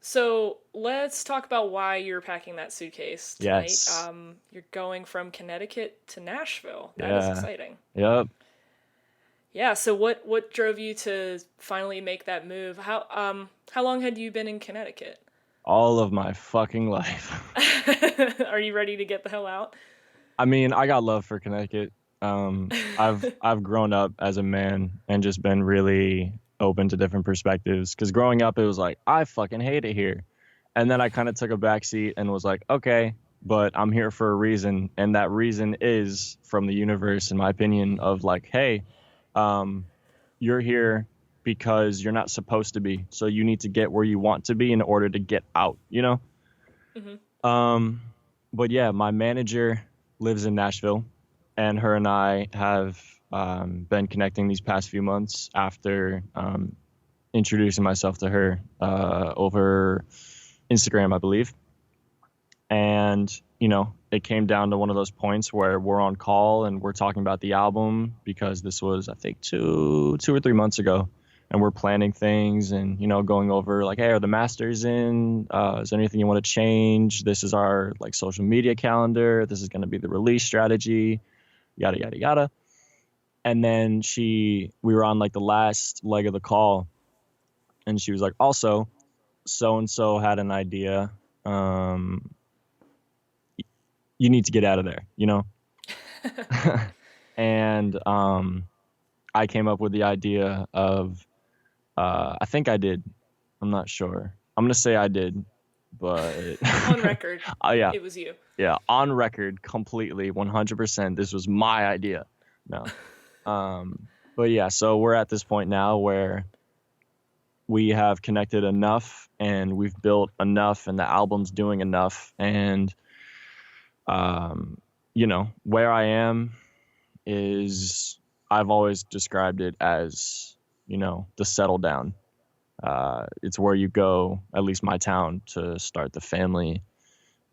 Speaker 1: So let's talk about why you're packing that suitcase tonight.
Speaker 3: Yes.
Speaker 1: You're going from Connecticut to Nashville. That is exciting.
Speaker 3: Yep.
Speaker 1: Yeah. So what drove you to finally make that move? How long had you been in Connecticut?
Speaker 3: All of my fucking life.
Speaker 1: Are you ready to get the hell out?
Speaker 3: I mean, I got love for Connecticut. I've grown up as a man and just been really open to different perspectives. Because growing up, it was like, I fucking hate it here. And then I kind of took a backseat and was like, okay, but I'm here for a reason. And that reason is from the universe, in my opinion, of like, hey, you're here because you're not supposed to be. So you need to get where you want to be in order to get out,
Speaker 1: Mm-hmm.
Speaker 3: But yeah, my manager lives in Nashville and her and I have been connecting these past few months after introducing myself to her over Instagram, I believe. And, it came down to one of those points where we're on call and we're talking about the album because this was, I think, 2 or 3 months ago. And we're planning things and, going over like, hey, are the masters in? Is there anything you want to change? This is our like social media calendar. This is going to be the release strategy, yada, yada, yada. And then we were on like the last leg of the call and she was like, also, so-and-so had an idea. You need to get out of there, And I came up with the idea of, I think I did. I'm not sure. I'm gonna say I did, but
Speaker 1: On record,
Speaker 3: yeah,
Speaker 1: it was you.
Speaker 3: yeah, on record, completely, 100%. This was my idea. No, but yeah, so we're at this point now where we have connected enough and we've built enough and the album's doing enough. And, um, where I am is, I've always described it as, the settle down. It's where you go, at least my town, to start the family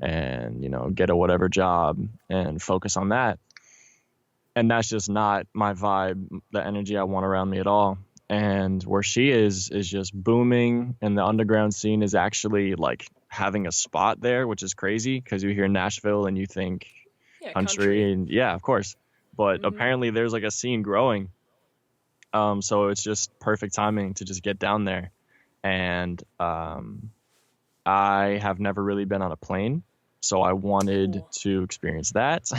Speaker 3: and, get a whatever job and focus on that. And that's just not my vibe, the energy I want around me at all. And where she is just booming, and the underground scene is actually like having a spot there, which is crazy because you hear Nashville and you think
Speaker 1: Yeah,
Speaker 3: country, and yeah, of course. But apparently there's like a scene growing. So it's just perfect timing to just get down there. And I have never really been on a plane, so I wanted
Speaker 1: Cool.
Speaker 3: to experience that.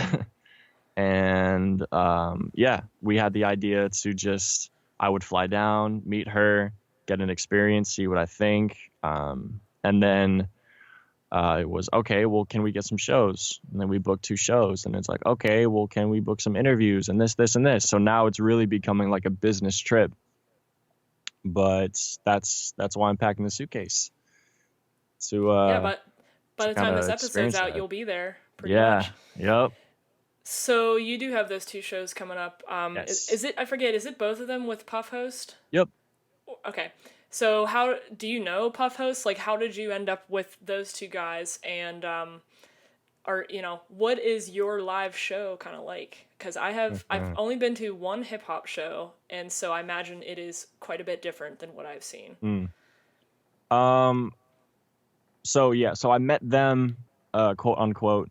Speaker 3: And yeah, we had the idea to just, I would fly down, meet her, get an experience, see what I think. And then it was, okay, well, can we get some shows? And then we booked 2 shows. And it's like, okay, well, can we book some interviews and this, and this? So now it's really becoming like a business trip. But that's why I'm packing the suitcase.
Speaker 1: Yeah,
Speaker 3: To
Speaker 1: but by the
Speaker 3: kind
Speaker 1: time
Speaker 3: of
Speaker 1: this episode's
Speaker 3: experience
Speaker 1: out,
Speaker 3: that.
Speaker 1: you'll be there pretty
Speaker 3: Yeah.
Speaker 1: much.
Speaker 3: Yep.
Speaker 1: So you do have those 2 shows coming up.
Speaker 3: Yes.
Speaker 1: Is it? I forget. Is it both of them with Puff Host?
Speaker 3: Yep.
Speaker 1: Okay. So how do you know Puff Host? Like, how did you end up with those 2 guys? And what is your live show kind of like? Because I've only been to one hip hop show, and so I imagine it is quite a bit different than what I've seen.
Speaker 3: Um. So yeah. So I met them, quote unquote,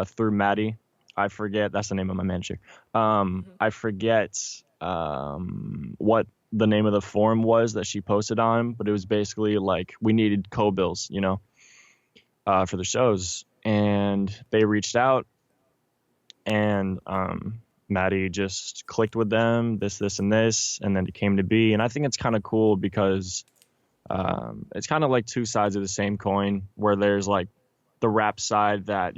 Speaker 3: through Maddie. I forget, that's the name of my manager. I forget what the name of the forum was that she posted on, but it was basically like we needed co-bills, for the shows, and they reached out, and Maddie just clicked with them, this, and this, and then it came to be. And I think it's kind of cool because it's kind of like 2 sides of the same coin, where there's like the rap side that,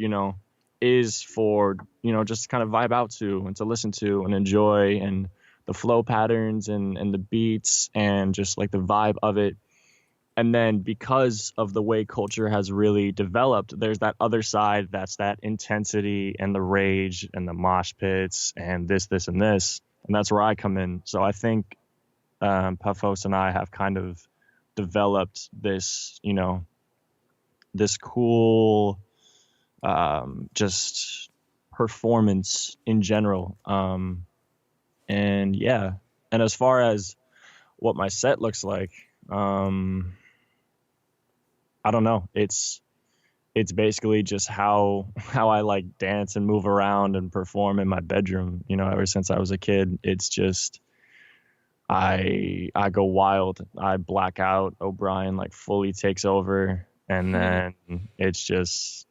Speaker 3: is for, just to kind of vibe out to and to listen to and enjoy, and the flow patterns and the beats and just like the vibe of it. And then because of the way culture has really developed, there's that other side that's that intensity and the rage and the mosh pits and this, and this. And that's where I come in. So I think Puffos and I have kind of developed this, this cool just performance in general. And yeah, and as far as what my set looks like, I don't know. It's basically just how I like dance and move around and perform in my bedroom. Ever since I was a kid, it's just I go wild. I black out. O'Brien like fully takes over, and then it's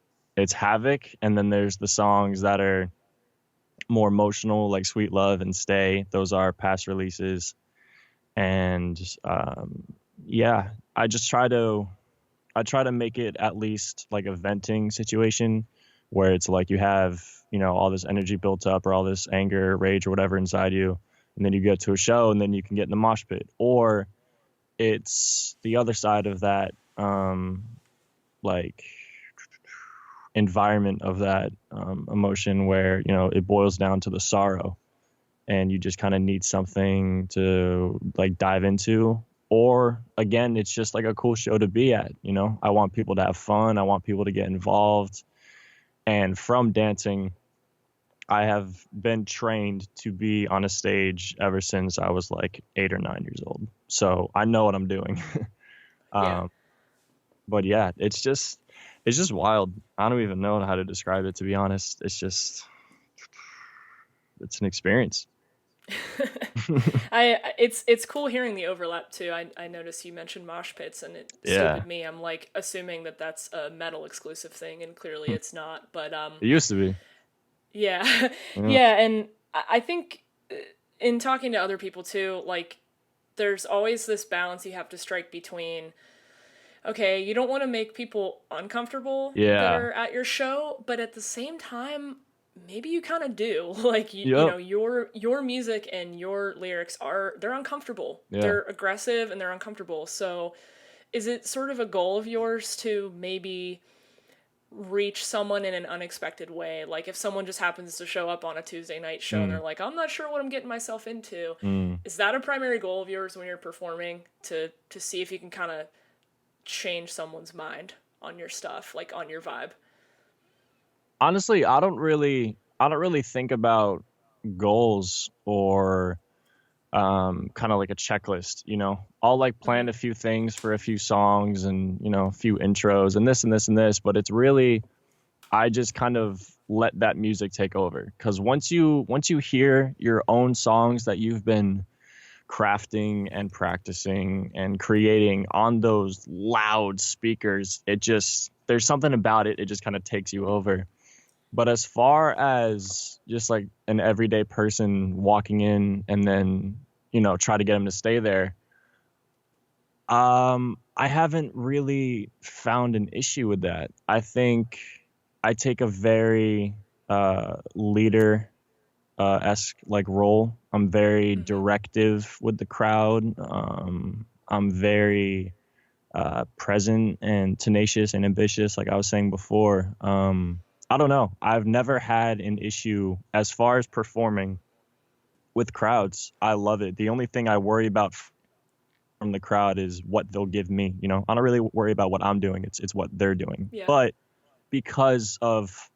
Speaker 3: havoc. And then there's the songs that are more emotional, like Sweet Love and Stay. Those are past releases. And yeah, I try to make it at least like a venting situation, where it's like you have, all this energy built up, or all this anger, rage, or whatever inside you, and then you go to a show and then you can get in the mosh pit. Or it's the other side of that, like environment of that emotion, where, it boils down to the sorrow, and you just kind of need something to like dive into. Or again, it's just like a cool show to be at. I want people to have fun. I want people to get involved. And from dancing, I have been trained to be on a stage ever since I was like 8 or 9 years old. So I know what I'm doing.
Speaker 1: Yeah.
Speaker 3: But yeah, it's just wild. I don't even know how to describe it, to be honest. It's an experience.
Speaker 1: It's cool hearing the overlap too. I noticed you mentioned mosh pits, and stupid me, I'm like assuming that that's a metal exclusive thing, and clearly it's not. But
Speaker 3: It used to be.
Speaker 1: yeah,
Speaker 3: Yeah.
Speaker 1: yeah, and I think in talking to other people too, like there's always this balance you have to strike between, okay, you don't want to make people uncomfortable that
Speaker 3: Yeah.
Speaker 1: are at your show, but at the same time, maybe you kind of do. Like you
Speaker 3: Yep.
Speaker 1: know, your music and your lyrics they're uncomfortable.
Speaker 3: Yeah.
Speaker 1: They're aggressive and they're uncomfortable. So, is it sort of a goal of yours to maybe reach someone in an unexpected way? Like if someone just happens to show up on a Tuesday night show and
Speaker 3: Mm,
Speaker 1: they're like, "I'm not sure what I'm getting myself into."
Speaker 3: mm.
Speaker 1: Is that a primary goal of yours when you're performing to see if you can kind of change someone's mind on your stuff, like on your vibe?
Speaker 3: Honestly, I don't really think about goals or kind of like a checklist, you know. I'll like
Speaker 1: Mm-hmm.
Speaker 3: plan a few things for a few songs and, you know, a few intros and this and this and this, but it's really I just kind of let that music take over cuz once you hear your own songs that you've been crafting and practicing and creating on those loud speakers, it just there's something about it, it just kind of takes you over. But as far as just like an everyday person walking in and then, you know, try to get them to stay there, I haven't really found an issue with that. I think I take a very leader esque like role. I'm very
Speaker 1: Mm-hmm.
Speaker 3: directive with the crowd. I'm very present and tenacious and ambitious, like I was saying before. I don't know. I've never had an issue as far as performing with crowds. I love it. The only thing I worry about from the crowd is what they'll give me. You know, I don't really worry about what I'm doing. It's what they're doing.
Speaker 1: Yeah.
Speaker 3: But because of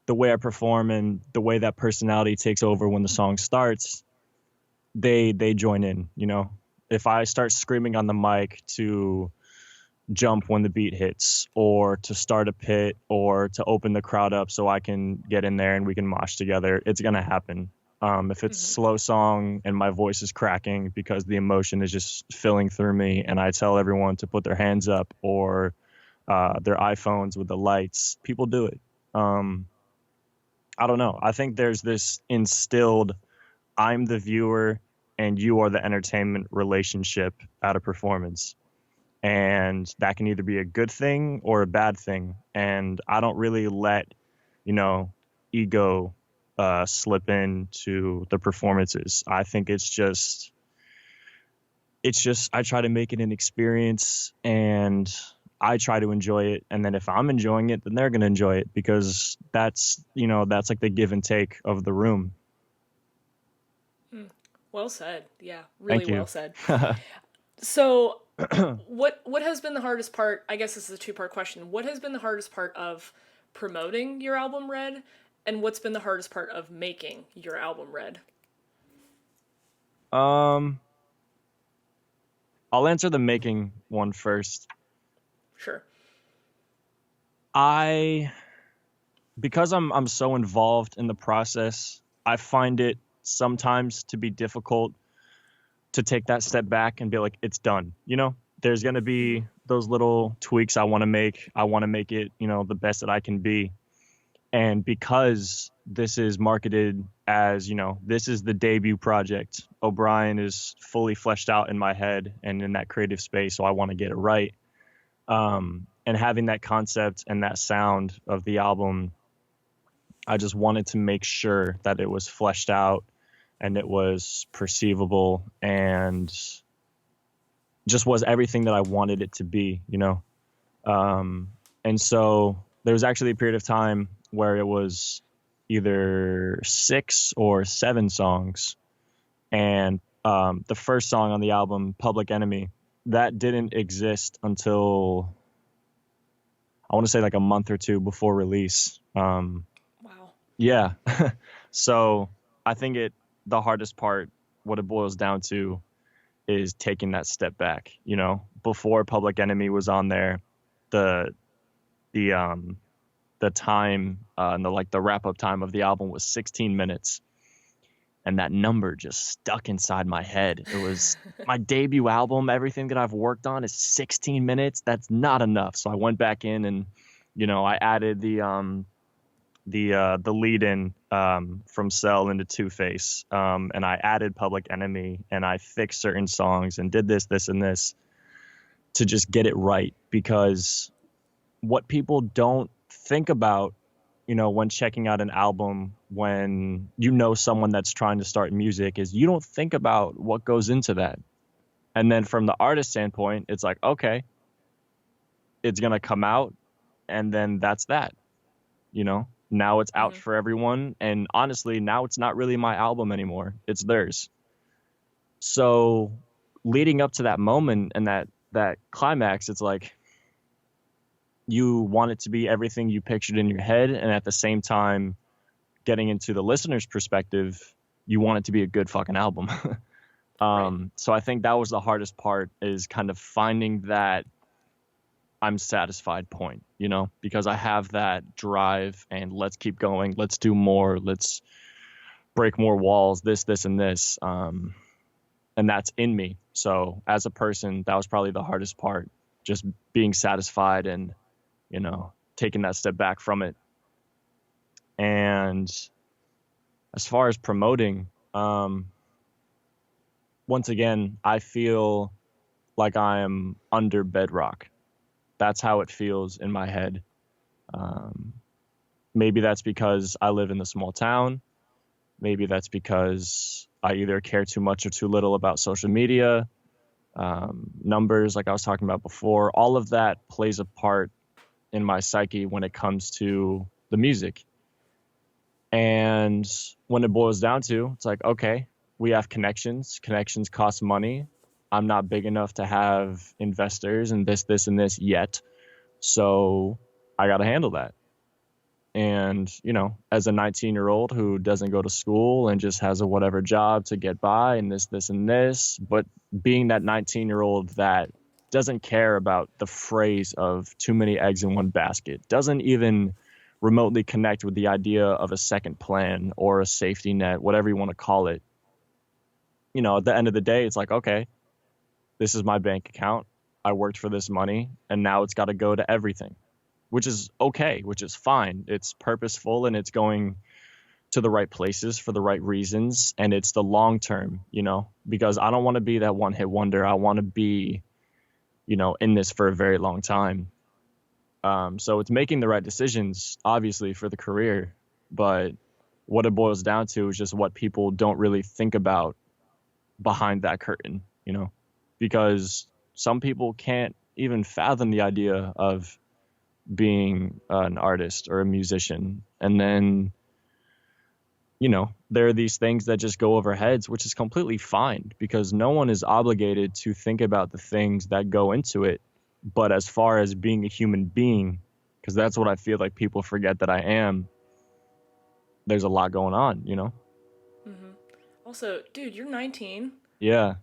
Speaker 3: the way I perform and the way that personality takes over when the song starts, they join in. You know, if I start screaming on the mic to jump when the beat hits or to start a pit or to open the crowd up so I can get in there and we can mosh together, it's going to happen. If it's
Speaker 1: Mm-hmm.
Speaker 3: slow song and my voice is cracking because the emotion is just filling through me and I tell everyone to put their hands up or their iPhones with the lights, people do it. Um, I don't know. I think there's this instilled I'm the viewer and you are the entertainment relationship at a performance, and that can either be a good thing or a bad thing. And I don't really let, you know, ego slip into the performances. I think it's just I try to make it an experience and I try to enjoy it. And then if I'm enjoying it, then they're gonna enjoy it because that's like the give and take of the room.
Speaker 1: Well said. Yeah, really
Speaker 3: Thank
Speaker 1: well
Speaker 3: you.
Speaker 1: said. So, what has been the hardest part? I guess this is a two-part question. What has been the hardest part of promoting your album Red, and what's been the hardest part of making your album Red?
Speaker 3: um, I'll answer the making one first.
Speaker 1: Sure.
Speaker 3: I because I'm so involved in the process, I find it sometimes to be difficult to take that step back and be like, it's done. You know, there's gonna
Speaker 1: Mm-hmm.
Speaker 3: be those little tweaks I want to make. I want to make it, you know, the best that I can be. And because this is marketed as, you know, this is the debut project, O'Brien is fully fleshed out in my head and in that creative space. So I want to get it right. And having that concept and that sound of the album, I just wanted to make sure that it was fleshed out and it was perceivable and just was everything that I wanted it to be, you know? And so there was actually a period of time where it was either 6 or 7 songs. And the first song on the album, Public Enemy, that didn't exist until I want to say like a month or two before release.
Speaker 1: Wow.
Speaker 3: Yeah. So I think the hardest part, what it boils down to, is taking that step back. You know, before Public Enemy was on there, the the um the time and the wrap up time of the album was 16 minutes, and that number just stuck inside my head. It was my debut album. Everything that I've worked on is 16 minutes. That's not enough. So I went back in and, you know, I added the lead-in from Cell into Two-Face, and I added Public Enemy, and I fixed certain songs and did this, and this to just get it right. Because what people don't think about, when checking out an album, when someone that's trying to start music, is you don't think about what goes into that. And then from the artist standpoint, it's like, okay, it's going to come out, and then that's that. Now it's out for everyone. And honestly, now it's not really my album anymore. It's theirs. So leading up to that moment and that climax, it's like you want it to be everything you pictured in your head. And at the same time, getting into the listener's perspective, you want it to be a good fucking album.
Speaker 1: Right.
Speaker 3: So I think that was the hardest part, is kind of finding that I'm satisfied point, because I have that drive and let's keep going. Let's do more. Let's break more walls, this, and this. And that's in me. So as a person, that was probably the hardest part, just being satisfied and, taking that step back from it. And as far as promoting, once again, I feel like I am under bedrock. That's how it feels in my head. Maybe that's because I live in a small town. Maybe that's because I either care too much or too little about social media, numbers, like I was talking about before. All of that plays a part in my psyche when it comes to the music. And when it boils down to, it's like, okay, we have connections. Connections cost money. I'm not big enough to have investors and this, and this yet. So I got to handle that. And, as a 19-year-old who doesn't go to school and just has a whatever job to get by and this, and this, but being that 19-year-old that doesn't care about the phrase of too many eggs in one basket, doesn't even remotely connect with the idea of a second plan or a safety net, whatever you want to call it. At the end of the day, it's like, okay, this is my bank account. I worked for this money, and now it's got to go to everything, which is okay, which is fine. It's purposeful, and it's going to the right places for the right reasons. And it's the long term, because I don't want to be that one hit wonder. I want to be, in this for a very long time. So it's making the right decisions, obviously, for the career. But what it boils down to is just what people don't really think about behind that curtain, because some people can't even fathom the idea of being an artist or a musician. And then, there are these things that just go over heads, which is completely fine, because no one is obligated to think about the things that go into it. But as far as being a human being, because that's what I feel like people forget that I am, there's a lot going on,
Speaker 1: Mm-hmm. Also, dude, you're 19.
Speaker 3: Yeah.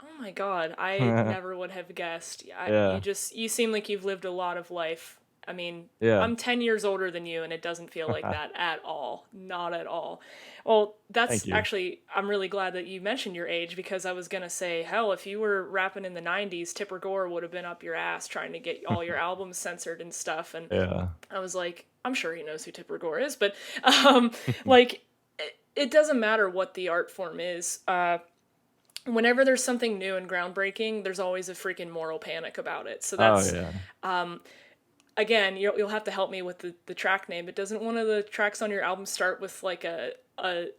Speaker 1: Oh my God, I never would have guessed.
Speaker 3: Yeah.
Speaker 1: You seem like you've lived a lot of life. I mean,
Speaker 3: Yeah.
Speaker 1: I'm 10 years older than you, and it doesn't feel like that at all. Not at all. Well, that's actually, I'm really glad that you mentioned your age, because I was going to say, hell, if you were rapping in the 90s, Tipper Gore would have been up your ass trying to get all your albums censored and stuff. And
Speaker 3: Yeah.
Speaker 1: I was like, I'm sure he knows who Tipper Gore is, but like, it doesn't matter what the art form is. Whenever there's something new and groundbreaking, there's always a freaking moral panic about it. So that's, again, you'll have to help me with the track name, but doesn't one of the tracks on your album start with like a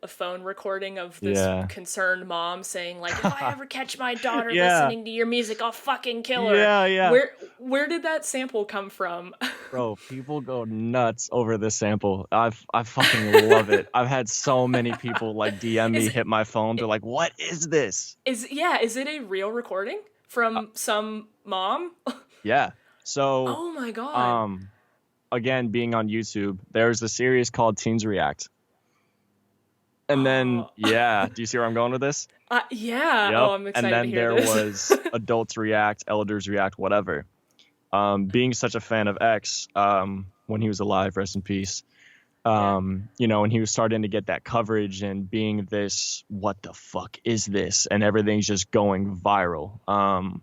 Speaker 1: phone recording of this concerned mom saying like, if I ever catch my daughter listening to your music, I'll fucking kill her.
Speaker 3: Yeah.
Speaker 1: Where did that sample come from?
Speaker 3: Bro, people go nuts over this sample. I fucking love it. I've had so many people like DM me, hit my phone. They're like, what is this?
Speaker 1: Is it a real recording from some mom?
Speaker 3: Yeah. So,
Speaker 1: oh my God.
Speaker 3: Again, being on YouTube, there's a series called Teens React. And then, do you see where I'm going with this?
Speaker 1: Yeah.
Speaker 3: Yep.
Speaker 1: Oh, I'm excited to hear this.
Speaker 3: And then there was Adults React, Elders React, whatever. Being such a fan of X, when he was alive, rest in peace, and he was starting to get that coverage and being this, what the fuck is this? And everything's just going viral.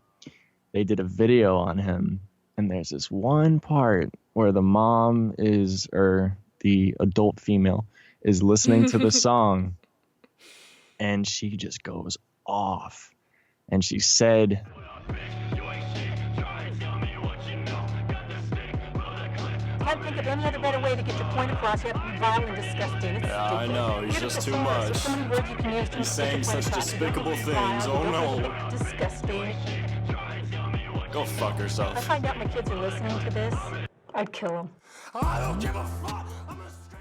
Speaker 3: They did a video on him. And there's this one part where the the adult female, is listening to the song, and she just goes off. And she said,
Speaker 4: Can't think of any other better way to get your point across. You have to be vile and disgusting. It's
Speaker 2: Yeah, I know. He's just too much.
Speaker 4: So many words you can use to
Speaker 2: He's
Speaker 4: get
Speaker 2: saying
Speaker 4: your point
Speaker 2: such
Speaker 4: across.
Speaker 2: despicable things. Oh no.
Speaker 4: Disgusting.
Speaker 2: Go fuck
Speaker 4: If I
Speaker 2: herself.
Speaker 4: find out my kids are listening to this, I'd kill them.
Speaker 2: I don't give a fuck.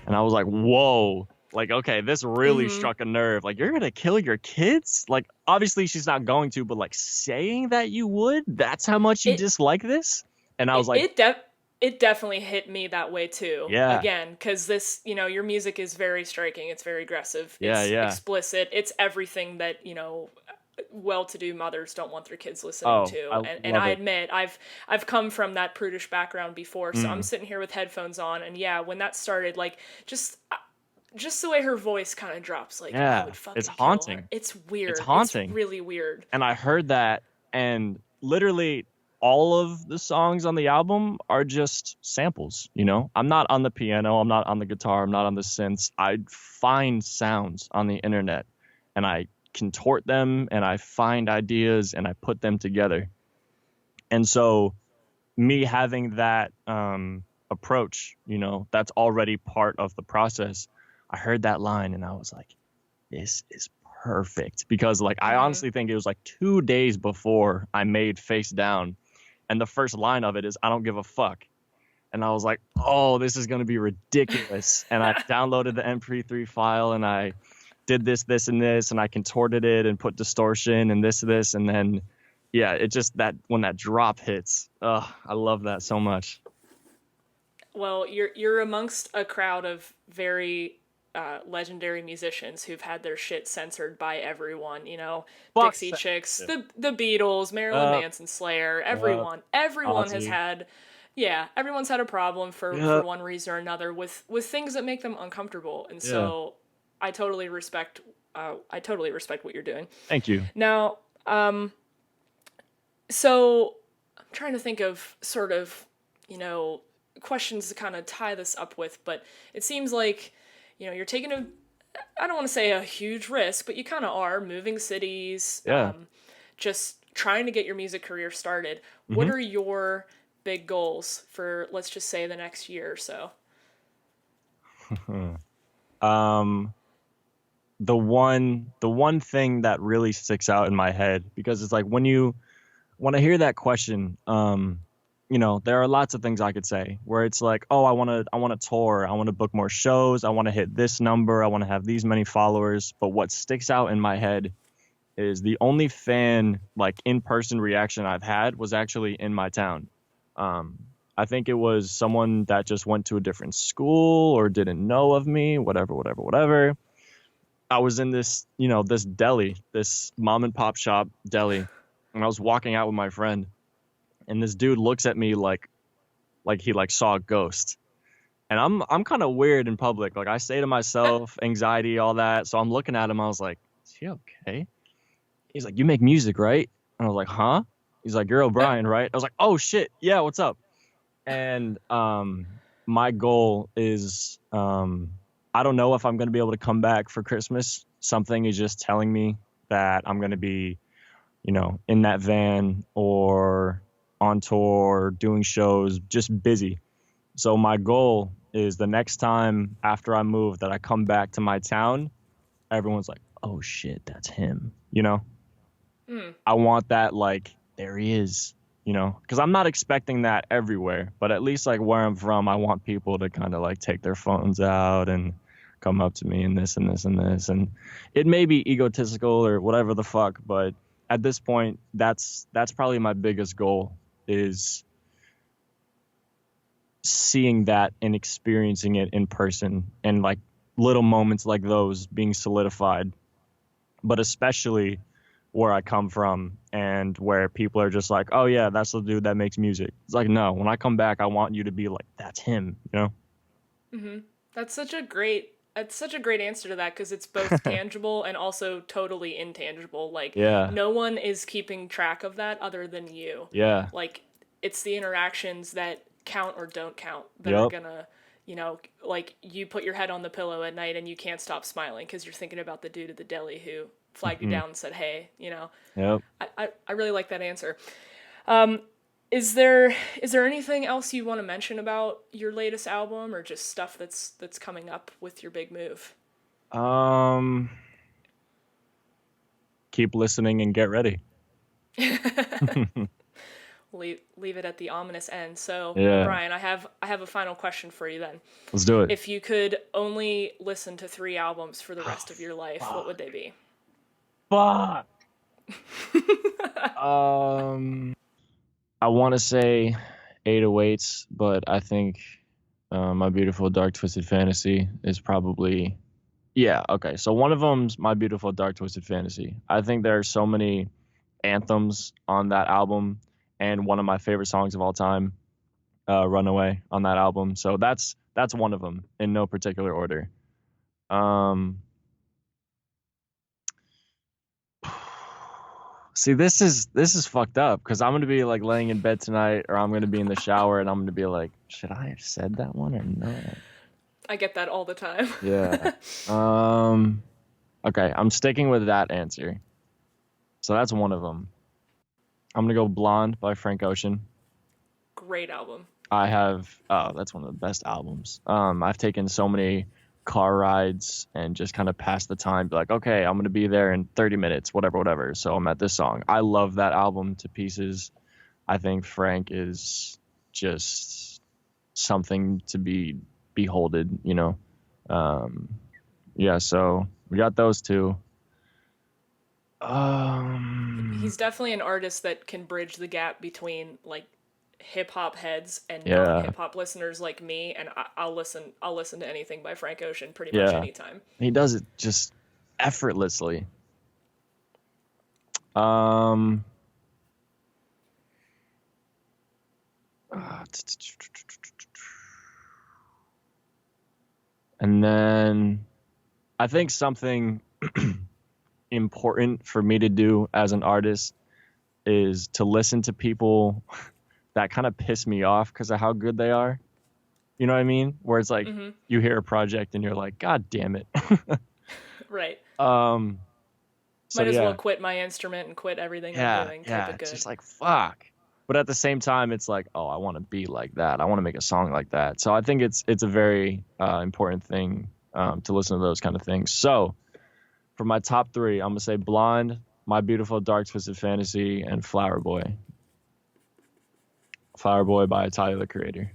Speaker 3: and I was like, whoa. Like, okay, this really struck a nerve. Like, you're gonna kill your kids? Like, obviously she's not going to, but like saying that you would, that's how much you dislike this? And I was like,
Speaker 1: it definitely hit me that way too.
Speaker 3: Yeah.
Speaker 1: Again, because this, your music is very striking. It's very aggressive.
Speaker 3: Yeah,
Speaker 1: It's
Speaker 3: yeah.
Speaker 1: explicit. It's everything that, well-to-do mothers don't want their kids listening to. And I admit, I've come from that prudish background before, so I'm sitting here with headphones on, and yeah, when that started, like, just the way her voice kind of drops, like,
Speaker 3: Yeah,
Speaker 1: I would fucking
Speaker 3: it's
Speaker 1: kill
Speaker 3: haunting.
Speaker 1: her. It's weird.
Speaker 3: It's haunting.
Speaker 1: It's really weird.
Speaker 3: and I heard that, and literally all of the songs on the album are just samples, I'm not on the piano, I'm not on the guitar, I'm not on the synths. I find sounds on the internet, and I contort them, and I find ideas, and I put them together. And so me having that approach, that's already part of the process. I heard that line, and I was like, this is perfect. Because, like, I honestly think it was like 2 days before I made Face Down, and the first line of it is, I don't give a fuck. And I was like, oh, this is going to be ridiculous. And I downloaded the MP3 file, and I did this, and this, and I contorted it and put distortion and this, and then, yeah, it just, that when that drop hits, I love that so much.
Speaker 1: Well, you're amongst a crowd of very legendary musicians who've had their shit censored by everyone,
Speaker 3: Fuck
Speaker 1: Dixie Chicks, the Beatles, Marilyn Manson, Slayer, everyone has had, everyone's had a problem for one reason or another with things that make them uncomfortable, and so I totally respect what you're doing.
Speaker 3: Thank you.
Speaker 1: Now, so I'm trying to think of sort of, questions to kind of tie this up with, but it seems like, you're taking I don't want to say a huge risk, but you kind of are moving cities, just trying to get your music career started. What are your big goals for, let's just say, the next year or so?
Speaker 3: The one thing that really sticks out in my head, because it's like when I hear that question, there are lots of things I could say where it's like, oh, I want to tour, I want to book more shows, I want to hit this number, I want to have these many followers. But what sticks out in my head is the only fan, like, in-person reaction I've had was actually in my town. I think it was someone that just went to a different school or didn't know of me, whatever. I was in this, this deli, this mom and pop shop deli, and I was walking out with my friend, and this dude looks at me like he saw a ghost. And I'm kind of weird in public. Like, I say to myself, anxiety, all that. So I'm looking at him. I was like, is he okay? He's like, you make music, right? And I was like, huh? He's like, you're O'Brien, right? I was like, oh shit, yeah, what's up? And my goal is, I don't know if I'm going to be able to come back for Christmas. Something is just telling me that I'm going to be, in that van or on tour, doing shows, just busy. So my goal is the next time after I move that I come back to my town, everyone's like, oh shit, that's him, I want that, like, there he is, because I'm not expecting that everywhere, but at least, like, where I'm from, I want people to kind of, like, take their phones out and come up to me and this and this and this. And it may be egotistical or whatever the fuck, but at this point, that's probably my biggest goal, is seeing that and experiencing it in person, and, like, little moments like those being solidified. But especially where I come from, and where people are just like, oh yeah, that's the dude that makes music. It's like, no, when I come back, I want you to be like, that's him,
Speaker 1: That's such a great answer to that, because it's both tangible and also totally intangible. Like, no one is keeping track of that other than you.
Speaker 3: Yeah.
Speaker 1: Like, it's the interactions that count or don't count that are gonna, you know, like you put your head on the pillow at night and you can't stop smiling because you're thinking about the dude at the deli who flagged you down and said, hey, you know.
Speaker 3: Yep.
Speaker 1: I really like that answer. Is there anything else you want to mention about your latest album, or just stuff that's coming up with your big move?
Speaker 3: Keep listening and get ready.
Speaker 1: Leave it at the ominous end. So,
Speaker 3: Yeah.
Speaker 1: Brian, I have a final question for you then.
Speaker 3: Let's do it.
Speaker 1: If you could only listen to 3 albums for the rest of your life, what would they be?
Speaker 3: Fuck. I want to say 808s, but I think My Beautiful Dark Twisted Fantasy is probably, yeah, okay. So one of them's My Beautiful Dark Twisted Fantasy. I think there are so many anthems on that album, and one of my favorite songs of all time, Runaway, on that album. So that's one of them in no particular order. See, this is fucked up because I'm gonna be like laying in bed tonight, or I'm gonna be in the shower, and I'm gonna be like, should I have said that one or not?
Speaker 1: I get that all the time.
Speaker 3: Yeah. Okay, I'm sticking with that answer. So that's one of them. I'm gonna go Blonde by Frank Ocean.
Speaker 1: Great album.
Speaker 3: That's one of the best albums. I've taken so many car rides and just kind of pass the time, be like, okay, I'm gonna be there in 30 minutes, whatever. So I'm at this song. I love that album to pieces. I think Frank is just something to be beholded, you know. Yeah, so we got those two.
Speaker 1: He's definitely an artist that can bridge the gap between like hip hop heads and
Speaker 3: Yeah.
Speaker 1: non-hip hop listeners like me, and I'll listen to anything by Frank Ocean pretty much anytime.
Speaker 3: He does it just effortlessly. And then I think something important for me to do as an artist is to listen to people that kind of piss me off because of how good they are. You know what I mean? Where it's like you hear a project and you're like, God damn it.
Speaker 1: Right.
Speaker 3: So,
Speaker 1: Might as well quit my instrument and quit everything I'm doing. Type of good.
Speaker 3: It's just like, fuck. But at the same time, it's like, oh, I want to be like that. I want to make a song like that. So I think it's a very important thing to listen to those kind of things. So for my top 3, I'm going to say Blonde, My Beautiful Dark Twisted Fantasy, and Flower Boy. Flower Boy by Tyler, the Creator.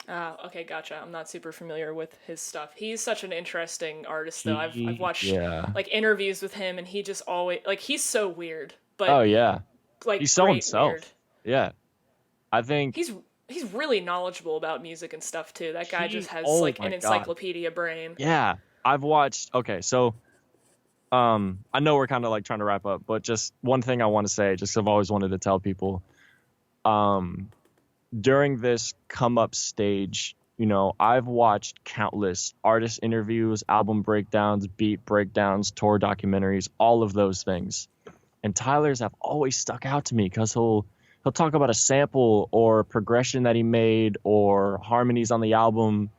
Speaker 1: Okay, gotcha. I'm not super familiar with his stuff. He's such an interesting artist, though. I've watched like interviews with him, and he just always like he's so weird. But
Speaker 3: oh yeah,
Speaker 1: like
Speaker 3: he's so himself. Weird. Yeah, I think
Speaker 1: he's really knowledgeable about music and stuff too. That guy just has like an encyclopedia brain.
Speaker 3: Yeah, I've watched. Okay, so I know we're kind of like trying to wrap up, but just one thing I want to say, just 'cause I've always wanted to tell people. During this come up stage, you know, I've watched countless artist interviews, album breakdowns, beat breakdowns, tour documentaries, all of those things. And Tyler's have always stuck out to me because he'll talk about a sample or progression that he made or harmonies on the album.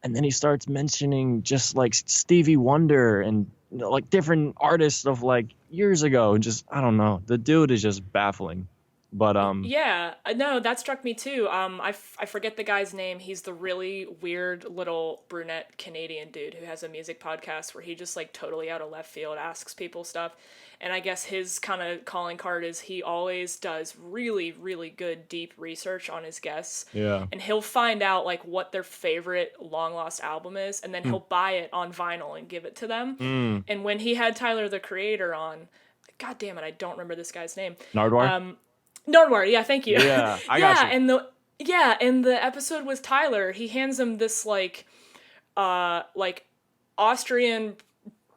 Speaker 3: And then he starts mentioning just like Stevie Wonder and, you know, like different artists of like years ago. Just, I don't know. The dude is just baffling. But
Speaker 1: yeah, no, that struck me too. I forget the guy's name. He's the really weird little brunette Canadian dude who has a music podcast where he just like totally out of left field asks people stuff. And I guess his kind of calling card is he always does really, really good deep research on his guests.
Speaker 3: Yeah.
Speaker 1: And he'll find out like what their favorite long lost album is, and then he'll buy it on vinyl and give it to them. And when he had Tyler, the Creator, on, God damn it, I don't remember this guy's name.
Speaker 3: Nardwuar?
Speaker 1: Nardwuar, yeah, thank you.
Speaker 3: Yeah, I got you.
Speaker 1: And the episode with Tyler, he hands him this like Austrian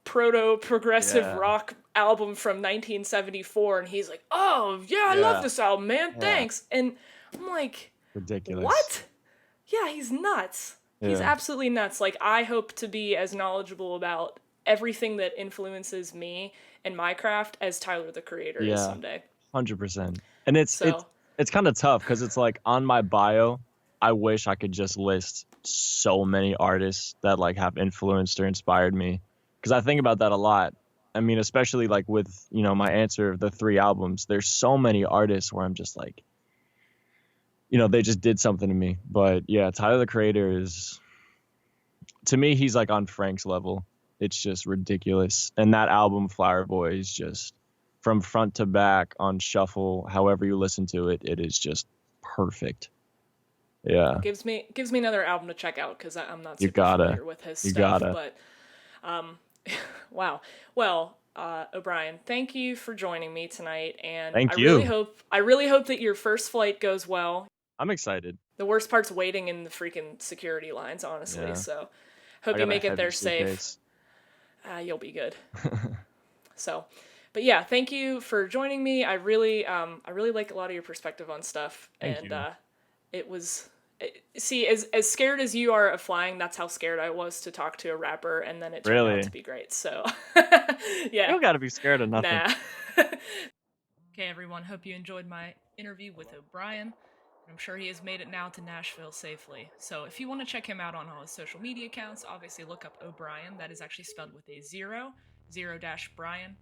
Speaker 1: proto-progressive rock album from 1974, and he's like, "Oh yeah, I love this album, man. Thanks." And I'm like,
Speaker 3: ridiculous.
Speaker 1: What? Yeah, he's nuts.
Speaker 3: Yeah.
Speaker 1: He's absolutely nuts. Like, I hope to be as knowledgeable about everything that influences me and my craft as Tyler, the Creator, is someday.
Speaker 3: 100%. And it's kind of tough because it's like on my bio, I wish I could just list so many artists that like have influenced or inspired me, because I think about that a lot. I mean, especially like with, you know, my answer of the 3 albums, there's so many artists where I'm just like, you know, they just did something to me. But yeah, Tyler the Creator is, to me, he's like on Frank's level. It's just ridiculous. And that album, Flower Boy, is just from front to back on shuffle, however you listen to it, it is just perfect. Yeah.
Speaker 1: Gives me another album to check out, because I'm not super familiar with his stuff. But wow. Well, O'Brien, thank you for joining me tonight, and
Speaker 3: I
Speaker 1: really hope that your first flight goes well.
Speaker 3: I'm excited.
Speaker 1: The worst part's waiting in the freaking security lines, honestly.
Speaker 3: Yeah.
Speaker 1: So hope you make it there safe. You'll be good. So, but yeah, thank you for joining me. I really like a lot of your perspective on stuff.
Speaker 3: Thank you.
Speaker 1: It was, see, as scared as you are of flying, that's how scared I was to talk to a rapper, and then it turned out to be great. So, yeah.
Speaker 3: You don't gotta be scared of nothing.
Speaker 1: Nah. Okay, everyone, hope you enjoyed my interview with O'Brien. I'm sure he has made it now to Nashville safely. So if you want to check him out on all his social media accounts, obviously look up O'Brien. That is actually spelled with a 0-Brian,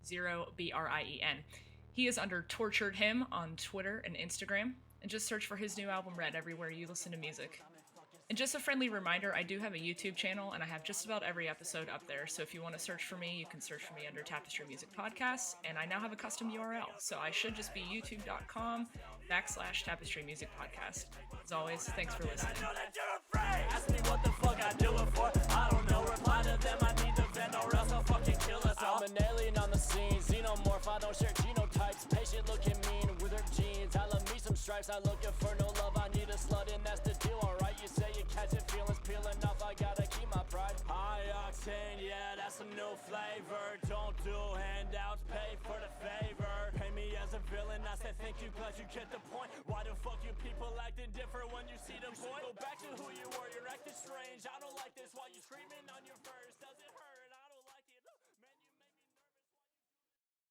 Speaker 1: 0 Brien. He is under Tortured Him on Twitter and Instagram. And just search for his new album, Red, everywhere you listen to music. And just a friendly reminder, I do have a YouTube channel, and I have just about every episode up there. So if you want to search for me, you can search for me under Tapestry Music Podcasts. And I now have a custom URL, so I should just be youtube.com/Tapestry Music Podcast. As always, thanks for listening.
Speaker 2: Ask me what the fuck I do it for. I don't know. Reply to them, I need the vent or else I'll fucking kill us all. I'm an alien on the scene, xenomorph, I don't share genotypes. Patient looking mean with her jeans. I love me some stripes, not looking for no love. I need a slut and that's the deal, alright? You say you catch it, feelings peeling off, I gotta keep my pride. High octane, yeah, that's some new flavor. Don't do handouts, pay for the favor. Pay me as a villain, I said thank you, glad you get the point. Why the fuck you people acting different when you see the point? Go back to who you were, you're acting strange.